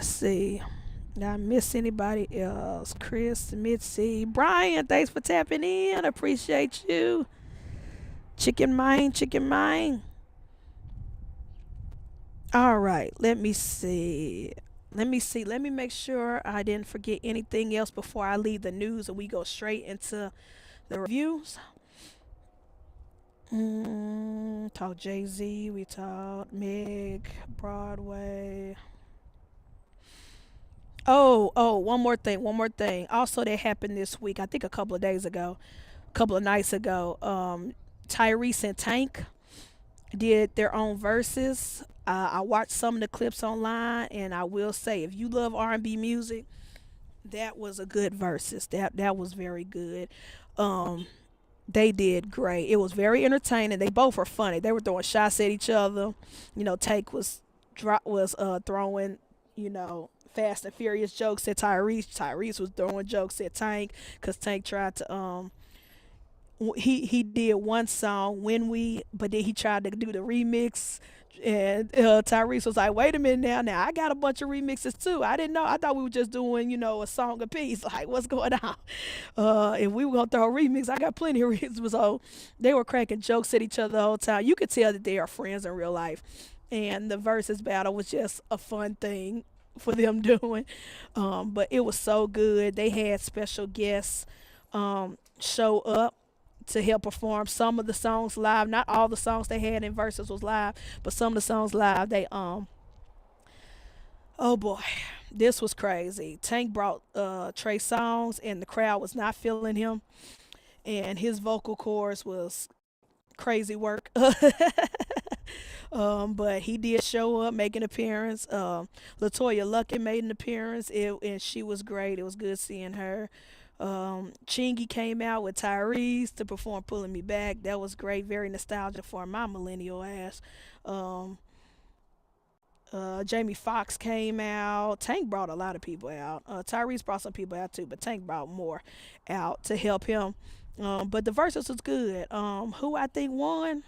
see. Did I miss anybody else? Chris, Mitzi, Brian, thanks for tapping in. Appreciate you. Chicken mine, chicken mine. All right, let me see. Let me see. Let me make sure I didn't forget anything else before I leave the news and we go straight into the reviews. Talk Jay-Z, we talked Meg, Broadway. One more thing. Also, that happened this week. I think a couple of days ago, a couple of nights ago. Tyrese and Tank did their own verses. I watched some of the clips online, and I will say, if you love R&B music, that was a good verses. That was very good. They did great. It was very entertaining. They both were funny. They were throwing shots at each other. Tank was throwing Fast and Furious jokes at Tyrese. Tyrese was throwing jokes at Tank because Tank tried to he did one song but then he tried to do the remix, and Tyrese was like, wait a minute now, I got a bunch of remixes too. I didn't know. I thought we were just doing a song apiece. Like, what's going on? And we were gonna throw a remix. I got plenty of remixes. So they were cracking jokes at each other the whole time. You could tell that they are friends in real life, and the versus battle was just a fun thing for them doing. But it was so good. They had special guests show up to help perform some of the songs live. Not all the songs they had in verses was live, but some of the songs live Oh boy, this was crazy. Tank brought Trey Songz, and the crowd was not feeling him, and his vocal cords was crazy work. But he did show up, make an appearance. Latoya Luckett made an appearance, and she was great. It was good seeing her. Chingy came out with Tyrese to perform "Pulling Me Back." That was great, very nostalgic for my millennial ass. Um, Jamie Foxx came out. Tank brought a lot of people out. Tyrese brought some people out too, but Tank brought more out to help him. But the verses was good. Who I think won?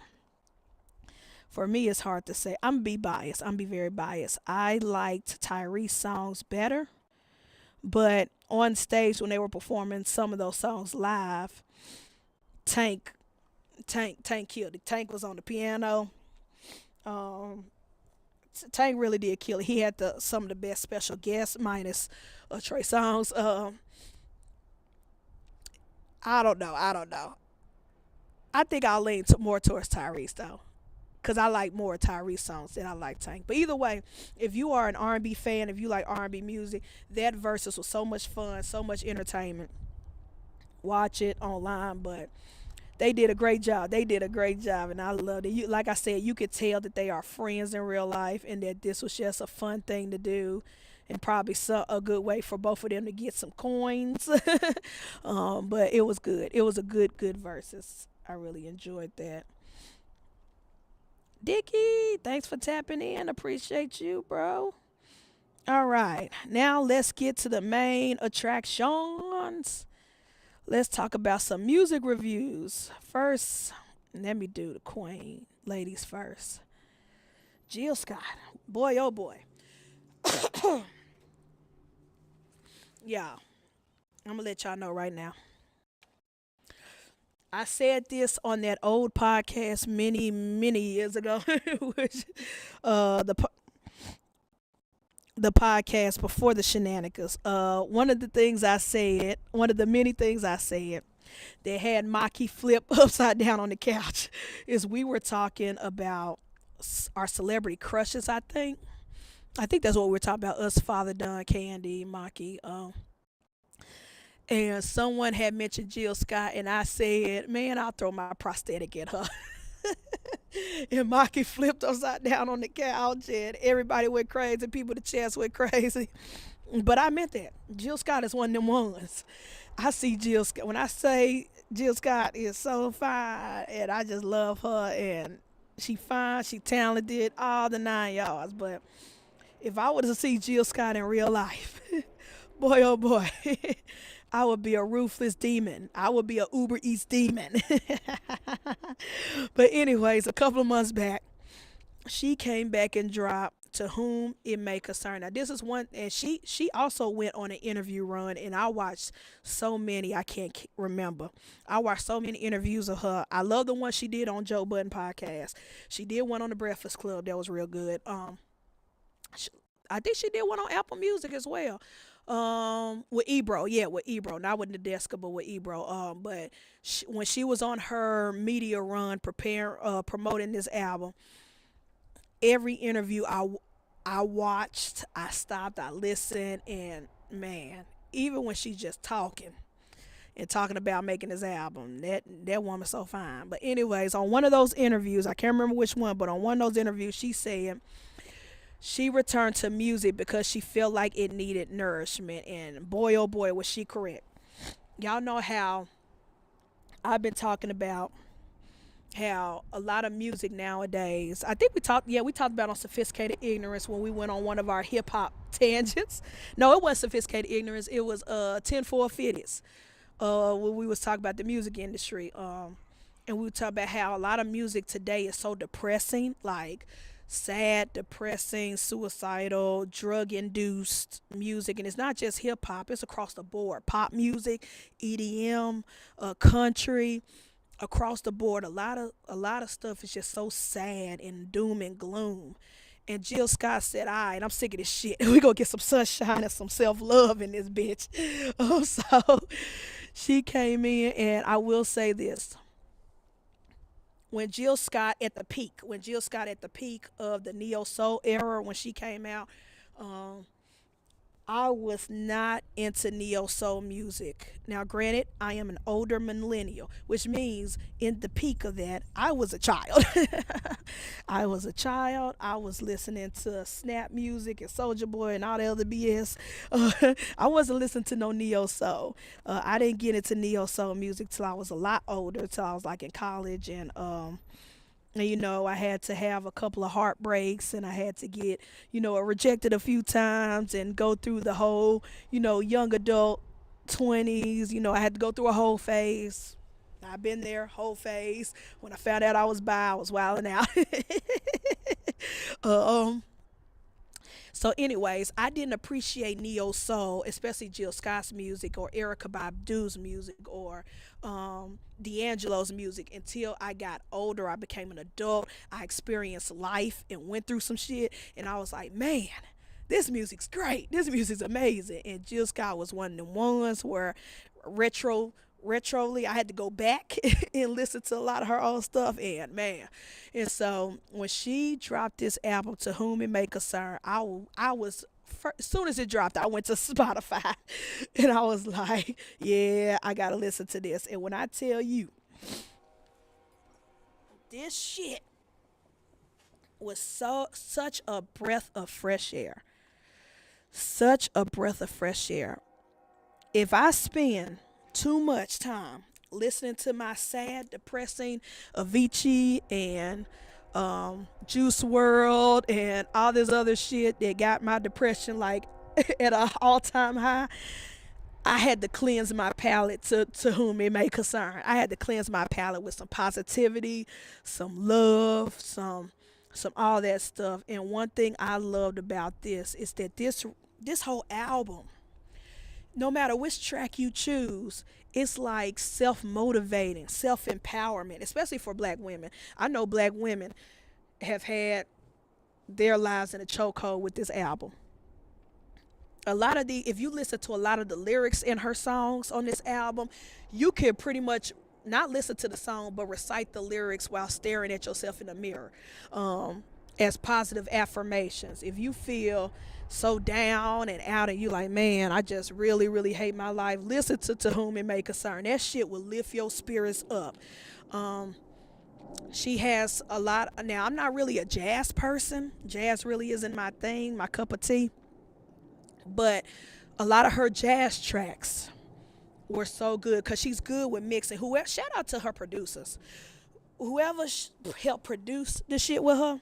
For me, it's hard to say. I'm be biased. I'm be very biased. I liked Tyrese songs better, but on stage when they were performing some of those songs live, Tank, Tank killed it. Tank was on the piano. Um, Tank really did kill it. He had some of the best special guests, minus Trey Songz. I don't know. I don't know. I think I'll lean more towards Tyrese though, because I like more Tyrese songs than I like Tank. But either way, if you are an R&B fan, if you like R&B music, that versus was so much fun, so much entertainment. Watch it online, but they did a great job. They did a great job, and I loved it. Like I said, you could tell that they are friends in real life, and that this was just a fun thing to do, and probably a good way for both of them to get some coins. But it was good. It was a good versus. I really enjoyed that. Dickie, thanks for tapping in. Appreciate you, bro. All right, now let's get to the main attractions. Let's talk about some music reviews. First, let me do the queen. Ladies first. Jill Scott. Boy, oh boy. Yeah, I'm going to let y'all know right now. I said this on that old podcast many years ago, which uh, the the podcast before the shenanigans. One of the things I said, one of the many things I said that had Maki flip upside down on the couch is we were talking about our celebrity crushes. I think that's what we were talking about. Us, Father Don, Candy, Maki. And someone had mentioned Jill Scott, and I said, "Man, I'll throw my prosthetic at her." And Maki flipped upside down on the couch, and everybody went crazy. People in the chest went crazy. But I meant that. Jill Scott is one of them ones. I see Jill Scott. When I say Jill Scott is so fine, and I just love her, and she fine, she talented, all the 9 yards. But if I were to see Jill Scott in real life, boy oh boy, I would be a ruthless demon. I would be a Uber Eats demon. But anyways, a couple of months back, she came back and dropped "To Whom It May Concern." Now this is one, and she also went on an interview run, and I watched so many I can't remember. I watched so many interviews of her. I love the one she did on Joe Budden podcast. She did one on the Breakfast Club that was real good. sh- I think she did one on Apple Music as well. With Ebro, yeah, with Ebro, not with Nadeska, but with Ebro. But when she was on her media run, promoting this album, every interview I watched, I stopped, I listened, and man, even when she's just talking and talking about making this album, that woman's so fine. But anyways, on one of those interviews, I can't remember which one, but on one of those interviews, she said she returned to music because she felt like it needed nourishment, and boy oh boy was she correct. Y'all know how I've been talking about how a lot of music nowadays, I think we talked about on sophisticated ignorance when we went on one of our hip hop tangents. No, it wasn't sophisticated ignorance, it was 10-4 fitties. When we was talking about the music industry. And we were talking about how a lot of music today is so depressing, like sad, depressing, suicidal, drug induced music. And it's not just hip hop, it's across the board. Pop music, EDM, country, across the board. A lot of stuff is just so sad and doom and gloom. And Jill Scott said, "All right, I'm sick of this shit. We gonna get some sunshine and some self love in this bitch." So she came in, and I will say this: when Jill Scott at the peak of the neo soul era, when she came out, Um, I was not into neo soul music. Now, granted, I am an older millennial, which means in the peak of that, I was a child. I was a child. I was listening to Snap music and Soldier Boy and all the other BS. I wasn't listening to no neo soul. I didn't get into neo soul music till I was a lot older, till I was like in college, and I had to have a couple of heartbreaks, and I had to get rejected a few times and go through the whole young adult 20s. I had to go through a whole phase. I've been there, whole phase. When I found out I was bi, I was wilding out. um so, anyways, I didn't appreciate neo soul, especially Jill Scott's music or Erica Badu's music or D'Angelo's music until I got older. I became an adult. I experienced life and went through some shit, and I was like, man, this music's great. This music's amazing. And Jill Scott was one of the ones where retroly I had to go back and listen to a lot of her old stuff, and man. And so when she dropped this album, To Whom It May Concern, I was as soon as it dropped, I went to Spotify and I was like, yeah, I gotta listen to this. And when I tell you, this shit was such a breath of fresh air. Such a breath of fresh air. If I spend too much time listening to my sad, depressing Avicii and Juice World and all this other shit that got my depression like at an all-time high, I had to cleanse my palate to whom it may concern. I had to cleanse my palate with some positivity, some love, some all that stuff. And one thing I loved about this is that this whole album, no matter which track you choose, it's like self motivating, self empowerment, especially for black women. I know black women have had their lives in a chokehold with this album. If you listen to a lot of the lyrics in her songs on this album, you can pretty much not listen to the song but recite the lyrics while staring at yourself in the mirror, as positive affirmations. If you feel so down and out and you like, man, I just really really hate my life, listen to whom it may concern. That shit will lift your spirits up. She has a lot. Now, I'm not really a jazz person. Jazz really isn't my thing, my cup of tea, but a lot of her jazz tracks were so good because she's good with mixing. Whoever, shout out to her producers, whoever helped produce the shit with her,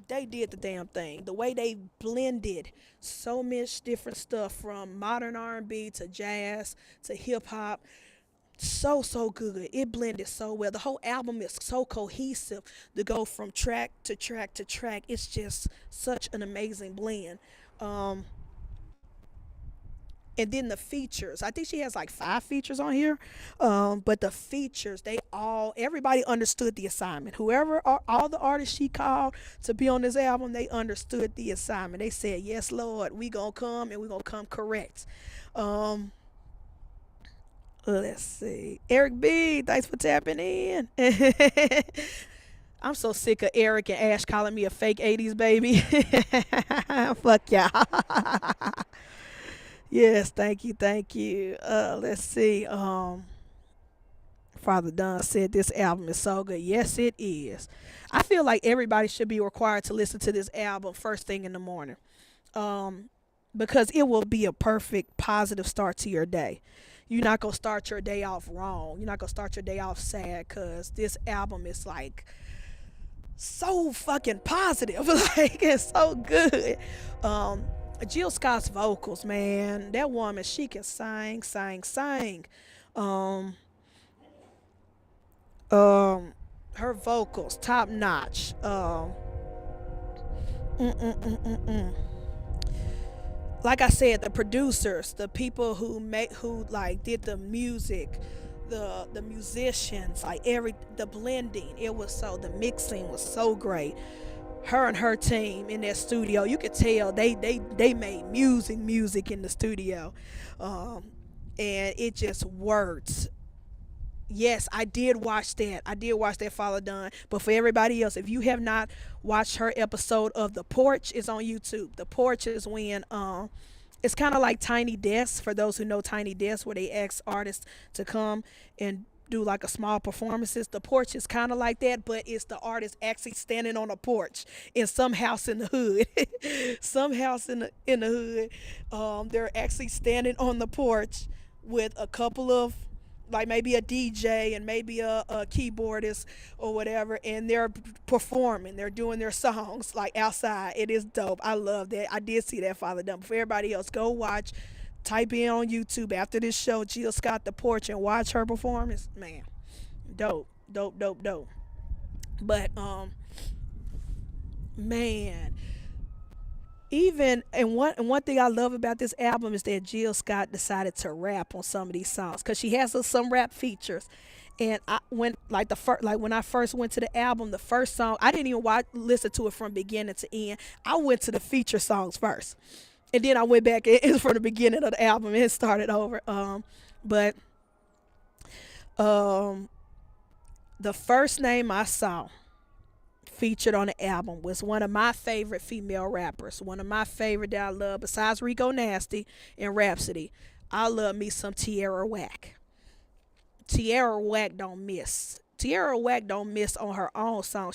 they did the damn thing. The way they blended so much different stuff from modern R&B to jazz to hip hop, so good. It blended so well. The whole album is so cohesive to go from track to track to track. It's just such an amazing blend. Um, and then the features, I think she has like 5 features on here, but the features, everybody understood the assignment. Whoever, all the artists she called to be on this album, they understood the assignment. They said, yes Lord, we gonna come and we gonna come correct. um let's see, Eric B, thanks for tapping in. I'm so sick of Eric and Ash calling me a fake 80s baby. Fuck y'all. Yes, thank you, thank you. Let's see. Father Dunn said this album is so good. Yes, it is. I feel like everybody should be required to listen to this album first thing in the morning. Um, because it will be a perfect positive start to your day. You're not gonna start your day off wrong. You're not gonna start your day off sad because this album is like so fucking positive. Like it's so good. Um, Jill Scott's vocals, man, that woman, she can sing. Um, her vocals, top notch. Mm, mm, mm, mm, mm. Like I said, the producers, the people who like did the music, the musicians, like the blending, the mixing was so great. Her and her team in that studio, you could tell they made music in the studio, and it just worked Yes, I did watch that. I did watch that Father Done. But for everybody else, if you have not watched her episode of The Porch, it's on YouTube. The Porch is when it's kind of like Tiny Desk for those who know Tiny Desk, where they ask artists to come and do like a small performances. The Porch is kind of like that, but it's the artist actually standing on a porch in some house in the hood. Some house in the hood. They're actually standing on the porch with a couple of, like, maybe a DJ and maybe a keyboardist or whatever, and they're performing. They're doing their songs like outside. It is dope. I love that. I did see that Father Done. But for everybody else, go watch. Type in on YouTube after this show, Jill Scott The Porch, and watch her performance. Man, dope, dope, dope, dope. But man, even and one thing I love about this album is that Jill Scott decided to rap on some of these songs because she has some rap features. And I when like the first like when I first went to the album, the first song I didn't even listen to it from beginning to end. I went to the feature songs first, and then I went back and from the beginning of the album and started over. But um, the first name I saw featured on the album was one of my favorite female rappers, one of my favorite that I love besides Rico Nasty and Rhapsody. I love me some Tierra Whack. Tierra Whack don't miss. Tierra Whack don't miss on her own song.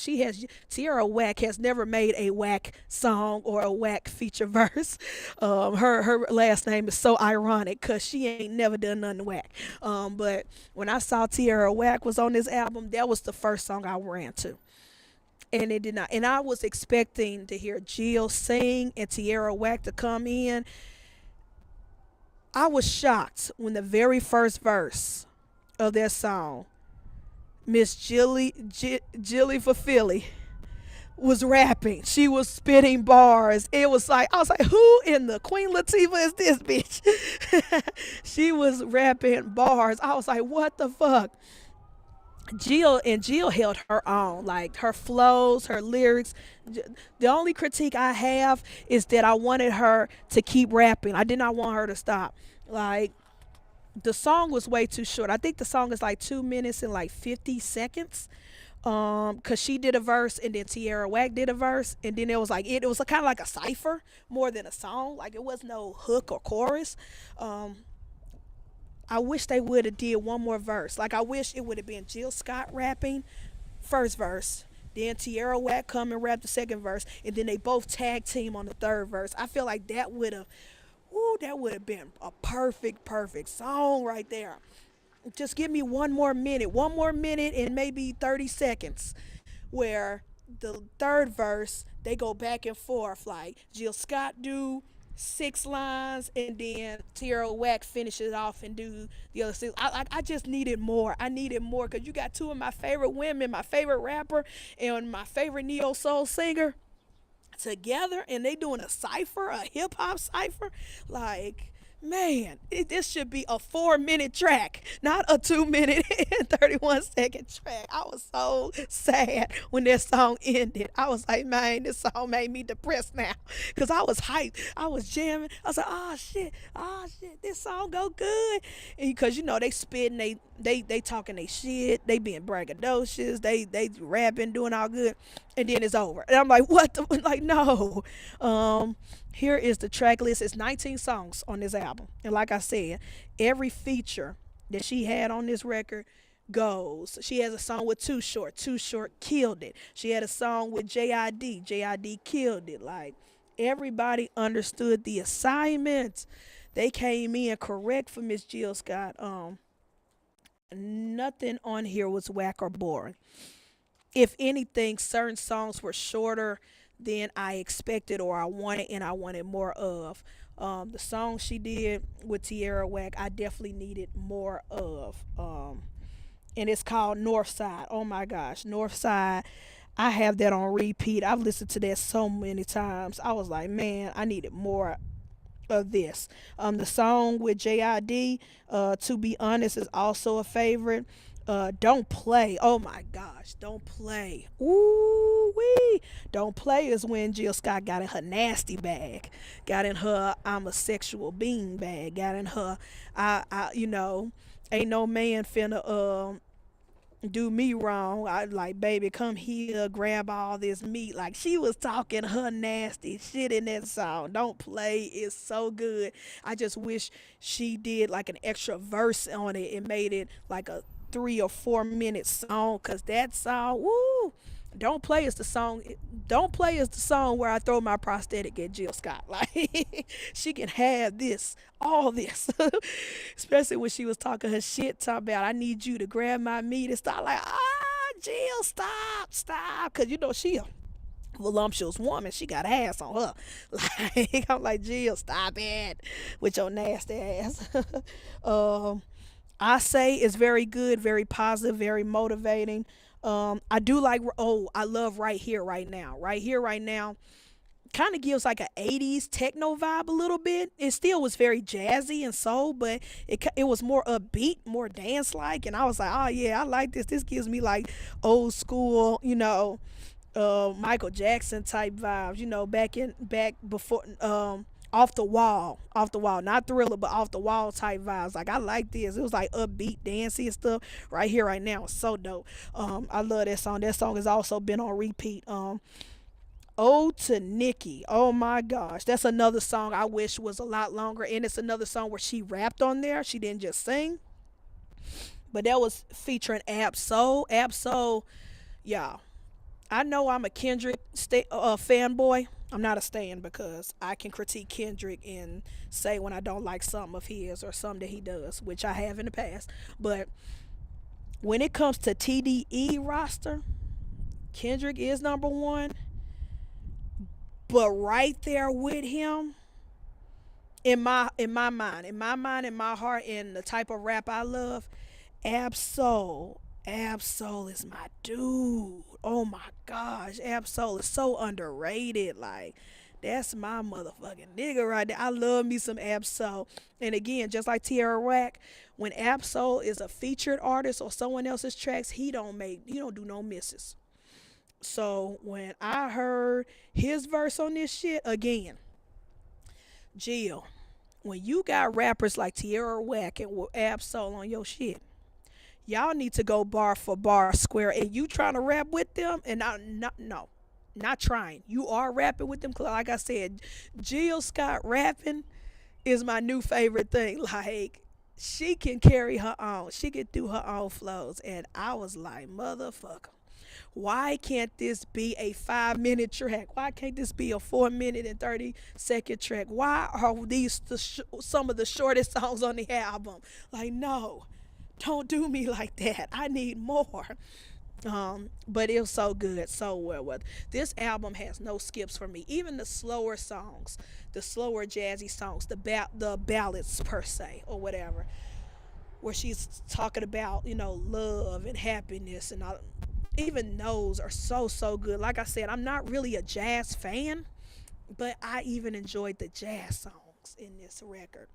Tierra Whack has never made a whack song or a whack feature verse. Her last name is so ironic because she ain't never done nothing whack. But when I saw Tierra Whack was on this album, that was the first song I ran to, and it did not. And I was expecting to hear Jill sing and Tierra Whack to come in. I was shocked when the very first verse of that song, Miss Jilly for Philly was rapping. She was spitting bars. It was like I was like, who in the Queen Latifah is this bitch? She was rapping bars. I was like, what the fuck? Jill held her own, like her flows, her lyrics. The only critique I have is that I wanted her to keep rapping. I did not want her to stop. Like, the song was way too short. I think the song is like 2 minutes and like 50 seconds. Cause she did a verse and then Tierra Whack did a verse, and then it was kind of like a cipher more than a song. Like, it was no hook or chorus. Um, I wish they would have did one more verse. Like, I wish it would have been Jill Scott rapping first verse, then Tierra Whack come and rap the second verse, and then they both tag team on the third verse. I feel like that would have been a perfect song right there. Just give me one more minute and maybe 30 seconds where the third verse they go back and forth, like Jill Scott do 6 lines and then Tierra Whack finishes it off and do the other 6. I just needed more. I needed more because you got two of my favorite women, my favorite rapper and my favorite neo soul singer together, and they doing a cipher, a hip hop cipher. Like, man, this should be a 4 minute track, not a 2 minute and 31 second track. I was so sad when that song ended. I was like, man, this song made me depressed now because I was hyped. I was jamming. I was like, oh shit, this song go good. Because they spitting, they talking they shit, they being braggadocious, they rapping, doing all good, and then it's over. And I'm like, what the, like, no. Here is the track list. It's 19 songs on this album. And like I said, every feature that she had on this record goes. She has a song with Too Short. Too Short killed it. She had a song with JID. JID killed it. Like, everybody understood the assignment. They came in correct for Miss Jill Scott. Nothing on here was whack or boring. If anything, certain songs were shorter than I expected or I wanted, and I wanted more of. The song she did with Tierra Whack, I definitely needed more of. And it's called Northside. Oh my gosh, Northside. I have that on repeat. I've listened to that so many times. I was like, man, I needed more of this. The song with JID, to be honest, is also a favorite. Don't Play. Oh my gosh, Don't Play. Ooh wee. Don't play is when Jill Scott got in her nasty bag, got in her I'm a sexual being bag, got in her ain't no man finna do me wrong. I like, baby, come here, grab all this meat. Like she was talking her nasty shit in that song. Don't play is so good. I just wish she did like an extra verse on it and made it like a 3 or 4 minute song. Cause that song, woo. Don't play is the song. Don't play is the song where I throw my prosthetic at Jill Scott. Like she can have this, all this, especially when she was talking her shit, talking about I need you to grab my meat and start like Jill, stop, cause you know she a voluptuous woman. She got ass on her. Like I'm like Jill, stop it with your nasty ass. um, I say it's very good, very positive, very motivating. I do like. Oh, I love right here, right now. Right here, right now. Kind of gives like a '80s techno vibe a little bit. It still was very jazzy and soul, but it was more upbeat, more dance like. And I was like, oh yeah, I like this. This gives me like old school, Michael Jackson type vibes. Back before off the wall, not thriller, but off the wall type vibes. Like I like this. It was like upbeat, dancey and stuff. Right here, right now, it's so dope. I love that song. That song has also been on repeat. Ode to Nikki. Oh my gosh, that's another song I wish was a lot longer, and it's another song where she rapped on there. She didn't just sing, but that was featuring Ab Soul. Ab Soul, yeah, I know I'm a Kendrick fanboy. I'm not a stan because I can critique Kendrick and say when I don't like something of his or something that he does, which I have in the past. But when it comes to TDE roster, Kendrick is number one. But right there with him, in my heart, in the type of rap I love, Absol. Absol is my dude. Oh my gosh. Absol is so underrated. Like, that's my motherfucking nigga right there. I love me some Absol. And again, just like Tierra Whack, when Absol is a featured artist or someone else's tracks, he don't do no misses. So when I heard his verse on this shit, again, Jill, when you got rappers like Tierra Whack and Absol on your shit, y'all need to go bar for bar square. And you trying to rap with them, and not no, not trying. You are rapping with them. 'Cause like I said, Jill Scott rapping is my new favorite thing. Like she can carry her own. She can do her own flows. And I was like, motherfucker. Why can't this be a 5 minute track? Why can't this be a 4 minute and 30 second track? Why are these some of the shortest songs on the album? Like, no, don't do me like that. I need more. But it was so good, so well. This album has no skips for me. Even the slower songs, the slower jazzy songs, the ballads per se or whatever, where she's talking about love and happiness and all. Even those are so good. Like I said, I'm not really a jazz fan, but I even enjoyed the jazz songs in this record.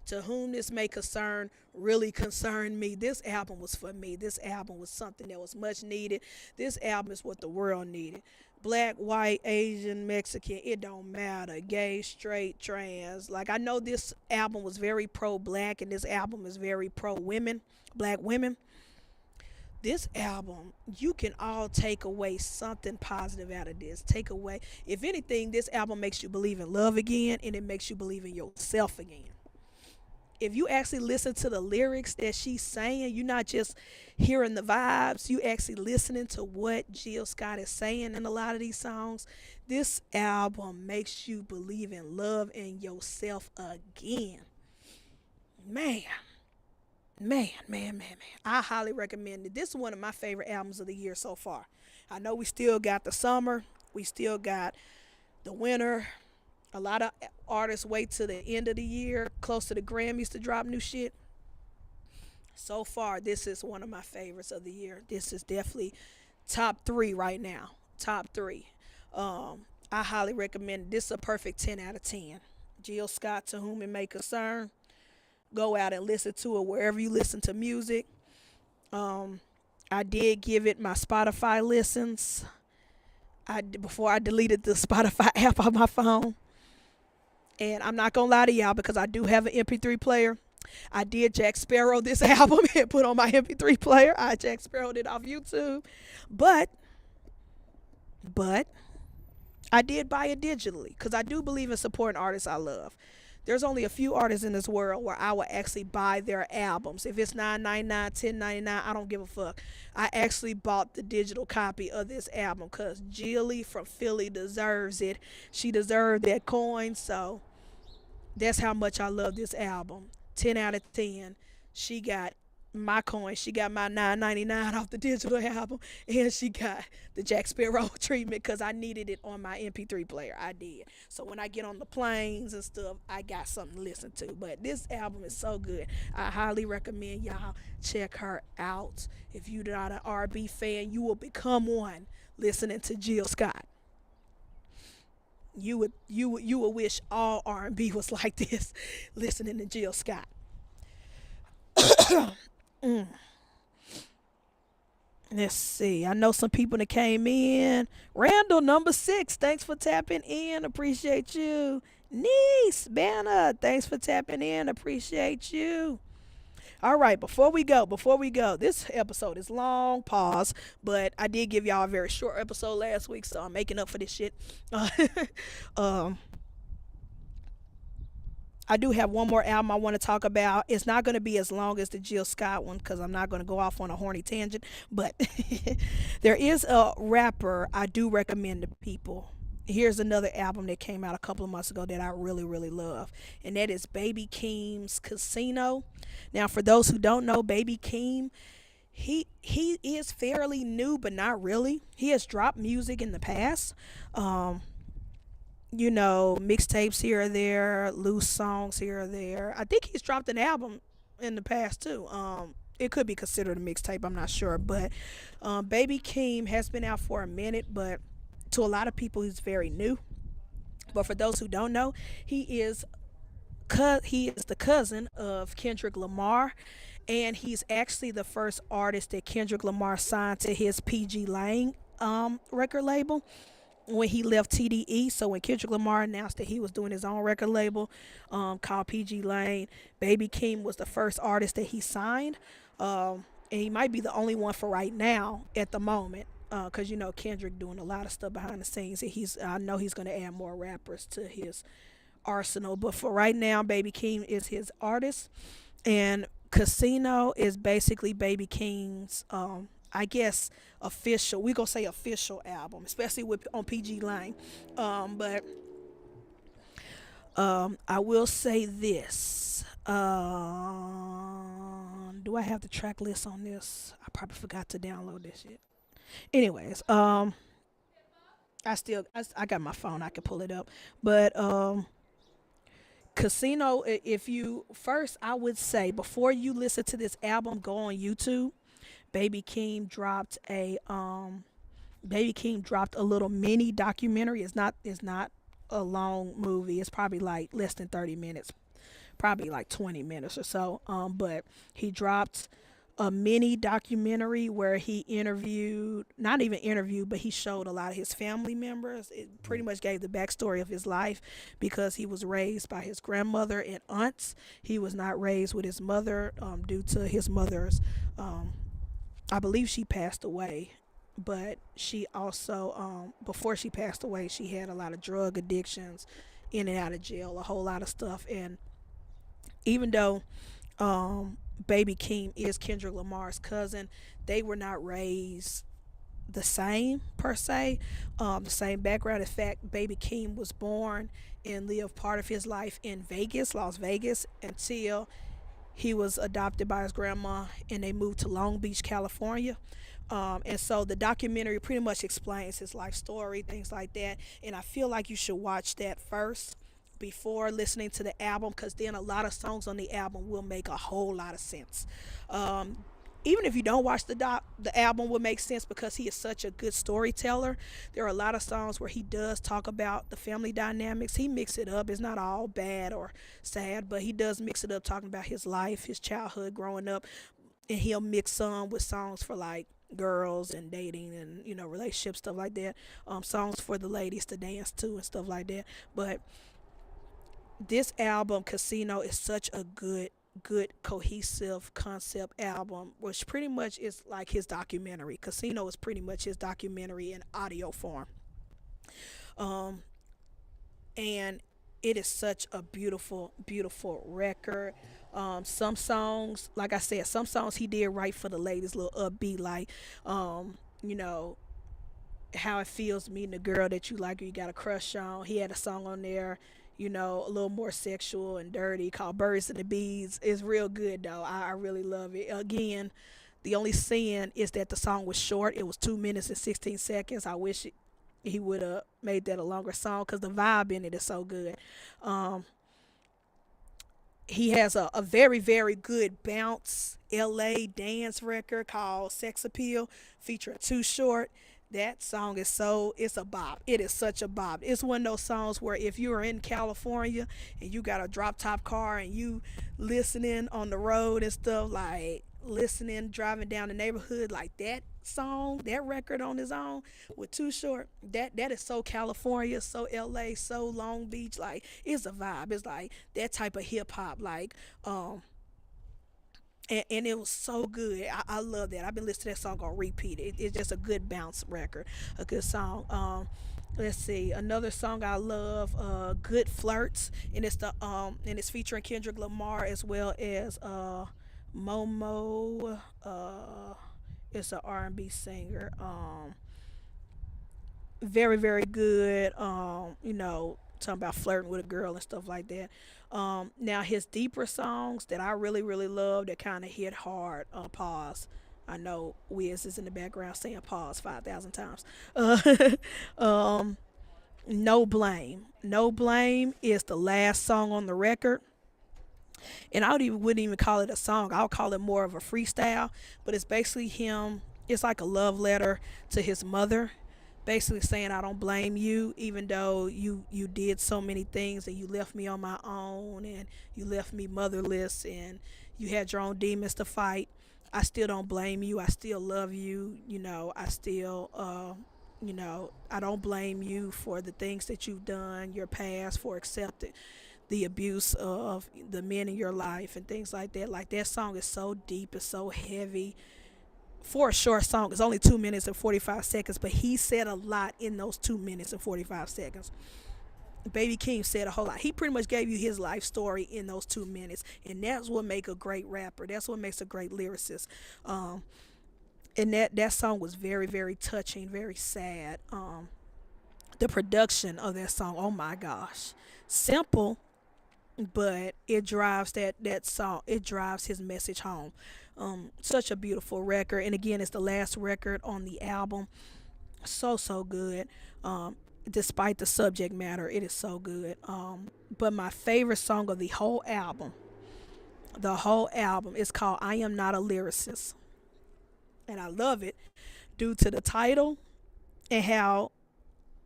To whom this may concern really concerned me. This album was for me. This album was something that was much needed. This album is what the world needed. Black, white, Asian, Mexican, it don't matter. Gay, straight, trans. Like, I know this album was very pro black and this album is very pro women, black women. This album, you can all take away something positive out of this. Take away, if anything, this album makes you believe in love again and it makes you believe in yourself again. If you actually listen to the lyrics that she's saying, you're not just hearing the vibes, you actually listening to what Jill Scott is saying in a lot of these songs. This album makes you believe in love and yourself again. Man, man. I highly recommend it. This is one of my favorite albums of the year so far. I know we still got the summer, we still got the winter. A lot of artists wait to the end of the year, close to the Grammys, to drop new shit. So far, this is one of my favorites of the year. This is definitely top three right now. Top three. I highly recommend it. This is a perfect 10 out of 10. Jill Scott, to whom it may concern. Go out and listen to it wherever you listen to music. I did give it my Spotify listens. before I deleted the Spotify app on my phone. And I'm not gonna lie to y'all because I do have an MP3 player. I did Jack Sparrow this album and put on my MP3 player. I Jack Sparrowed it off YouTube, but but I did buy it digitally because I do believe in supporting artists I love. There's only a few artists in this world where I will actually buy their albums. If it's 9.99, 10.99, I don't give a fuck. I actually bought the digital copy of this album because Jilly from Philly deserves it. She deserved that coin, so that's how much I love this album. 10 out of 10. She got my coin. She got my 9.99 off the digital album, and she got the Jack Sparrow treatment because I needed it on my MP3 player. I did. So when I get on the planes and stuff, I got something to listen to. But this album is so good. I highly recommend y'all check her out. If you're not an R&B fan, you will become one listening to Jill Scott. You would wish all R&B was like this, listening to Jill Scott. Mm. Let's see. I know some people that came in. Randall, number 6. Thanks for tapping in. Appreciate you. Niece, Banner. Thanks for tapping in. Appreciate you. All right, before we go, this episode is long, pause, but I did give y'all a very short episode last week, so I'm making up for this shit. Uh, um, I do have one more album I want to talk about. It's not going to be as long as the Jill Scott one because I'm not going to go off on a horny tangent. But there is a rapper I do recommend to people. Here's another album that came out a couple of months ago that I really, really love, and that is Baby Keem's Casino. Now, for those who don't know, Baby Keem, he is fairly new, but not really. He has dropped music in the past. Um, mixtapes here or there, loose songs here or there. I think he's dropped an album in the past too. It could be considered a mixtape. I'm not sure, but Baby Keem has been out for a minute, but to a lot of people, he's very new. But for those who don't know, he is he is the cousin of Kendrick Lamar, and he's actually the first artist that Kendrick Lamar signed to his PG Lang record label when he left TDE. So when Kendrick Lamar announced that he was doing his own record label called PG Lane, Baby Keem was the first artist that he signed. And he might be the only one for right now at the moment. Cause Kendrick doing a lot of stuff behind the scenes, and I know he's gonna add more rappers to his arsenal. But for right now, Baby Keem is his artist, and Casino is basically Baby Keem's, I guess, official. We gonna say official album, especially with on PG Line. But I will say this. Do I have the track list on this? I probably forgot to download this shit. Anyways, I got my phone. I can pull it up, but Casino. If you first, I would say before you listen to this album, go on YouTube. Baby Keem dropped a little mini documentary. It's not a long movie. It's probably like less than 30 minutes, probably like 20 minutes or so. But he dropped a mini documentary where he interviewed, not even interviewed, but he showed a lot of his family members. It pretty much gave the backstory of his life because he was raised by his grandmother and aunts. He was not raised with his mother due to his mother's, I believe she passed away. But she also, before she passed away, she had a lot of drug addictions, in and out of jail, a whole lot of stuff. And even though Baby Keem is Kendrick Lamar's cousin, they were not raised the same per se, the same background. In fact, Baby Keem was born and lived part of his life in Vegas, Las Vegas, until he was adopted by his grandma and they moved to Long Beach, California. And so the documentary pretty much explains his life story, things like that. And I feel like you should watch that first before listening to the album, because then a lot of songs on the album will make a whole lot of sense. Even if you don't watch the album will make sense because he is such a good storyteller. There are a lot of songs where he does talk about the family dynamics. He mix it up. It's not all bad or sad, but he does mix it up, talking about his life, his childhood growing up, and he'll mix some with songs for like girls and dating and relationships, stuff like that. Songs for the ladies to dance to and stuff like that. But this album Casino is such a good cohesive concept album, which pretty much is like his documentary. Casino is pretty much his documentary in audio form. um and it is such a beautiful record. Some songs, like I said, some songs he did right for the ladies, little upbeat, like you know how it feels meeting a girl that you like or you got a crush on. He had a song on there, a little more sexual and dirty, called Birds and the Bees. It's real good though. I really love it. Again, the only sin is that the song was short. It was 2 minutes and 16 seconds. I wish he would have made that a longer song because the vibe in it is so good. Um, he has a very good bounce LA dance record called Sex Appeal featuring Too Short. That song is it's a bop. It is such a bop. It's one of those songs where if you are in California and you got a drop top car and you listening on the road and stuff, like listening driving down the neighborhood, like that song, that record on his own with Too Short, that is so California, so LA, so Long Beach. Like, it's a vibe. It's like that type of hip hop, like and it was so good. I love that. I've been listening to that song on repeat. It's just a good bounce record, a good song. Let's see, another song I love, "Good Flirts," and it's featuring Kendrick Lamar as well as Momo. It's an R&B singer. Very good. Talking about flirting with a girl and stuff like that. Now his deeper songs that I really love, that kind of hit hard. Pause. I know Wiz is in the background saying pause 5,000 times. Um, no blame. No blame is the last song on the record, and I wouldn't even call it a song. I'll call it more of a freestyle. But it's basically him. It's like a love letter to his mother, basically saying, I don't blame you, even though you did so many things and you left me on my own and you left me motherless and you had your own demons to fight. I still don't blame you. I still love you. I still I don't blame you for the things that you've done, your past, for accepting the abuse of the men in your life and things like that. Like, that song is so deep, it's so heavy. For a short song, it's only 2 minutes and 45 seconds, but he said a lot in those 2 minutes and 45 seconds. Baby King said a whole lot. He pretty much gave you his life story in those 2 minutes, and that's what makes a great rapper. That's what makes a great lyricist. And that song was very touching, very sad. The production of that song, oh my gosh, simple, but it drives that song. It drives his message home. Such a beautiful record, and again, it's the last record on the album. So good. Despite the subject matter, it is so good. But my favorite song of the whole album, is called "I Am Not a Lyricist," and I love it due to the title and how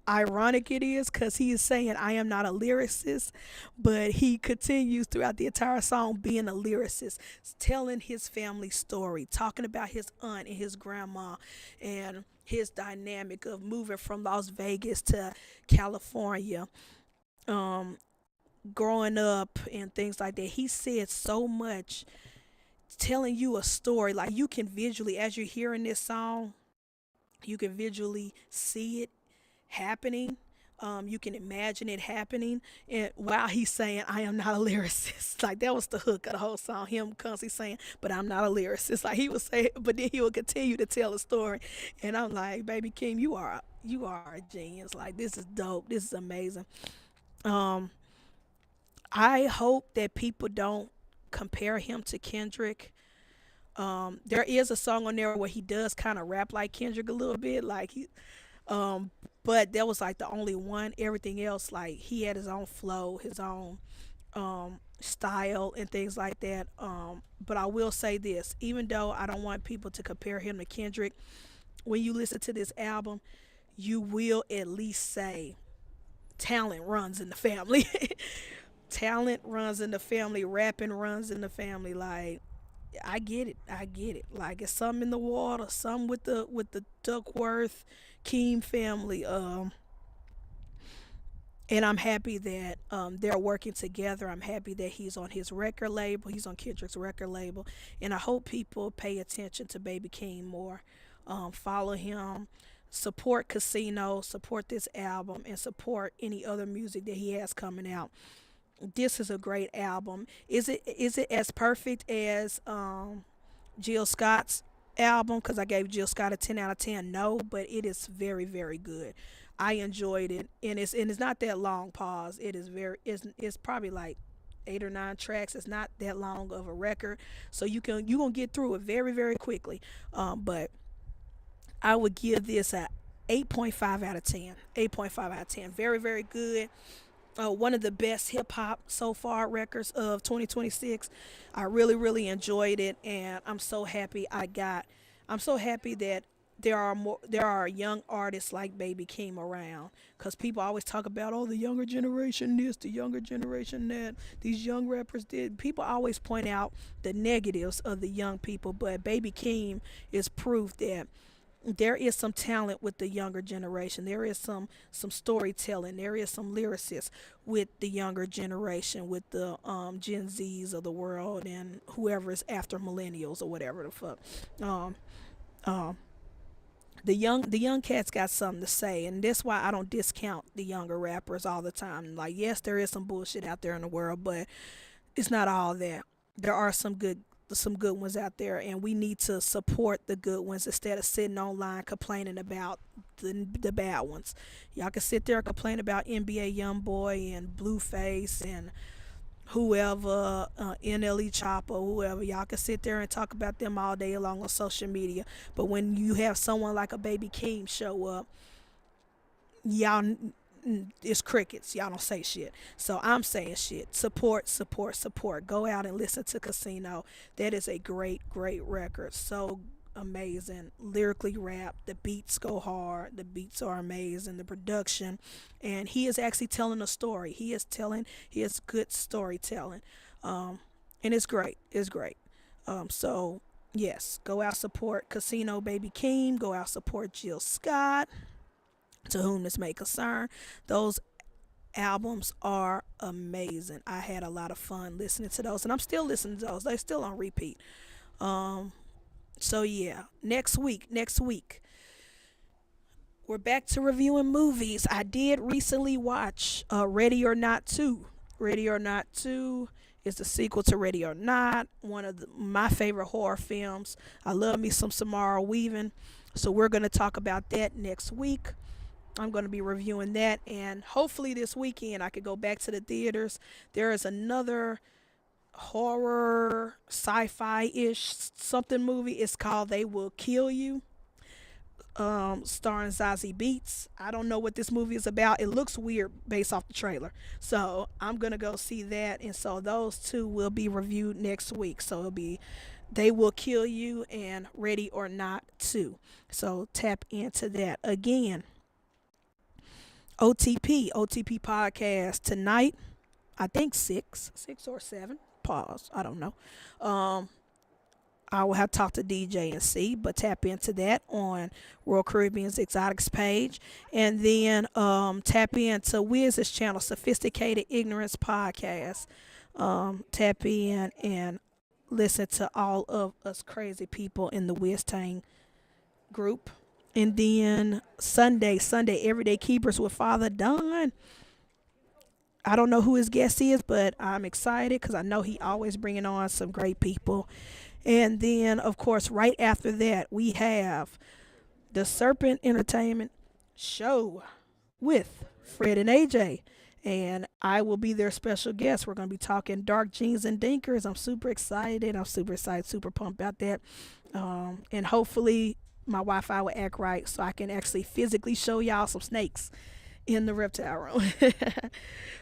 ironic it is, because he is saying I am not a lyricist, but he continues throughout the entire song being a lyricist, telling his family story, talking about his aunt and his grandma and his dynamic of moving from Las Vegas to California, um, growing up and things like that. He said so much, telling you a story. Like, you can visually, as you're hearing this song, you can visually see it happening. You can imagine it happening, and while he's saying, "I am not a lyricist," like, that was the hook of the whole song. Him constantly saying, "But I'm not a lyricist." Like, he would say, but then he would continue to tell a story, and I'm like, "Baby King, you are a genius. Like, this is dope. This is amazing." Um, I hope that people don't compare him to Kendrick. There is a song on there where he does kind of rap like Kendrick a little bit, like um, but that was like the only one. Everything else, like, he had his own flow, his own style, and things like that. But I will say this: even though I don't want people to compare him to Kendrick, when you listen to this album, you will at least say talent runs in the family. Talent runs in the family. Rapping runs in the family. Like, I get it. I get it. Like it's some in the water, some with the Duckworth Keem family. And I'm happy that they're working together. I'm happy that he's on his record label. He's on Kendrick's record label, and I hope people pay attention to Baby King more. Follow him, support Casino, support this album, and support any other music that he has coming out. This is a great album. Is it as perfect as Jill Scott's album? Because I gave Jill Scott a 10 out of 10. No, but it is very very good. I enjoyed it, and it's not that long. Pause. It is it's probably like 8 or 9 tracks. It's not that long of a record, so you gonna get through it very very quickly. But I would give this a 8.5 out of 10. 8.5 out of 10. Very very good. One of the best hip hop so far records of 2026. I really, really enjoyed it, and I'm so happy that there are young artists like Baby Keem around, because people always talk about, oh, the younger generation this, the younger generation that, these young rappers did. People always point out the negatives of the young people, but Baby Keem is proof that there is some talent with the younger generation. There is some storytelling. There is some lyricists with the younger generation, with the Gen Zs of the world and whoever is after millennials or whatever the fuck. Um, um, the young cats got something to say, and that's why I don't discount the younger rappers all the time. Like, yes, there is some bullshit out there in the world, but it's not all that. There are some good ones out there, and we need to support the good ones instead of sitting online complaining about the bad ones. Y'all can sit there and complain about NBA YoungBoy and Blueface and whoever, NLE Chopper, whoever. Y'all can sit there and talk about them all day long on social media. But when you have someone like a Baby Keem show up, y'all, it's crickets. Y'all don't say shit. So I'm saying shit. Support, support, support. Go out and listen to Casino. That is a great, great record. So amazing. Lyrically rap. The beats go hard. The beats are amazing. The production. And he is actually telling a story. He is good storytelling. Um, and it's great. It's great. So yes, go out support Casino Baby Keem. Go out support Jill Scott, to whom this may concern. Those albums are amazing. I had a lot of fun listening to those, and I'm still listening to those. They're still on repeat. Um, so yeah, next week, we're back to reviewing movies. I did recently watch Ready or Not 2. Ready or Not 2 is the sequel to Ready or Not, one of my favorite horror films. I love me some Samara Weaving. So we're going to talk about that next week. I'm going to be reviewing that, and hopefully this weekend I could go back to the theaters. There is another horror sci-fi ish something movie. It's called They Will Kill You, starring Zazie Beats. I don't know what this movie is about. It looks weird based off the trailer, so I'm gonna go see that. And so those two will be reviewed next week. So it'll be They Will Kill You and Ready or Not 2. So tap into that again. OTP podcast tonight. I think six or seven. Pause. I don't know. Um, I will have to talk to DJ and see, but tap into that on World Caribbean's Exotics page, and then tap into Wiz's channel, Sophisticated Ignorance Podcast. Tap in and listen to all of us crazy people in the Wiz Tang group. And then Sunday, Everyday Keepers with Father Don. I don't know who his guest is, but I'm excited because I know he always bringing on some great people. And then, of course, right after that, we have the Serpent Entertainment Show with Fred and AJ. And I will be their special guest. We're going to be talking Dark Jeans and Dinkers. I'm super excited. I'm super excited, super pumped about that. And hopefully my Wi-Fi will act right so I can actually physically show y'all some snakes in the reptile room.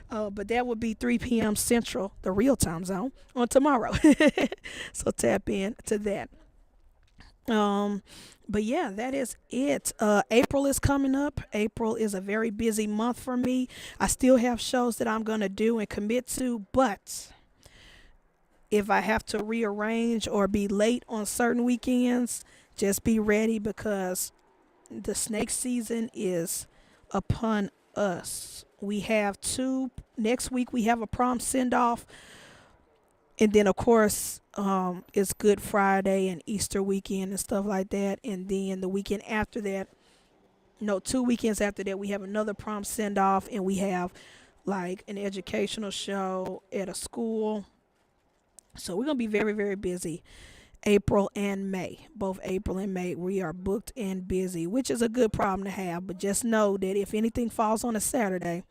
But that would be 3 p.m. Central, the real time zone, on tomorrow. So tap in to that. But yeah, that is it. April is coming up. April is a very busy month for me. I still have shows that I'm going to do and commit to, but if I have to rearrange or be late on certain weekends, just be ready because the snake season is upon us. We have next week we have a prom send off, and then of course it's Good Friday and Easter weekend and stuff like that, and then the weekend after that, no, 2 weekends after that, we have another prom send off, and we have like an educational show at a school. So we're gonna be very, very busy. April and May, both April and May, we are booked and busy, which is a good problem to have. But just know that if anything falls on a Saturday,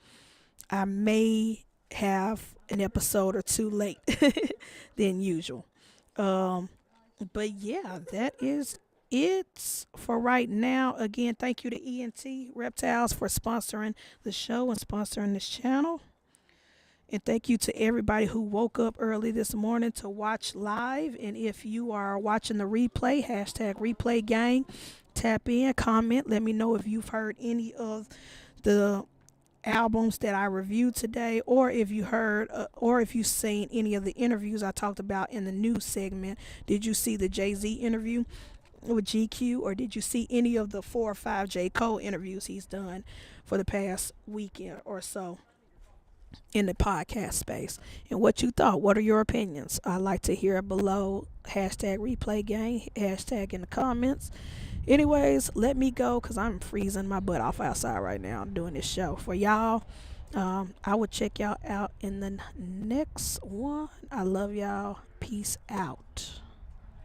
I may have an episode or two late than usual. Um, but yeah, that is it for right now. Again, thank you to ENT Reptiles for sponsoring the show and sponsoring this channel. And thank you to everybody who woke up early this morning to watch live. And if you are watching the replay, hashtag replay gang, tap in, comment. Let me know if you've heard any of the albums that I reviewed today, or if you heard, or if you've seen any of the interviews I talked about in the news segment. Did you see the Jay-Z interview with GQ, or did you see any of the 4 or 5 J. Cole interviews he's done for the past weekend or so in the podcast space, and what you thought? What are your opinions? I'd like to hear it below. Hashtag replay gang, hashtag in the comments. Anyways, let me go because I'm freezing my butt off outside right now doing this show for y'all. I will check y'all out in the next one. I love y'all. Peace out.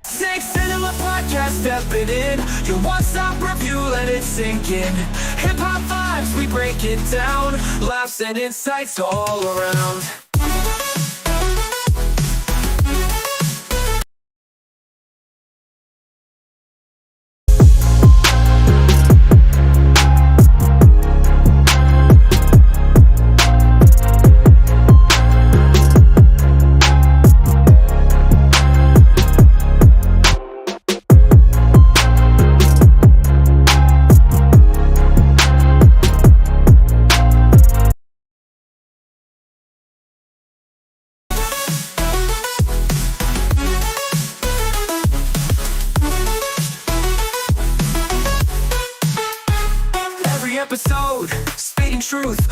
Snake Cinema Podcast, stepping in. Your one-stop review, let it sink in. Hip-hop vibes, we break it down. Laughs and insights all around. Episode, spitting truth.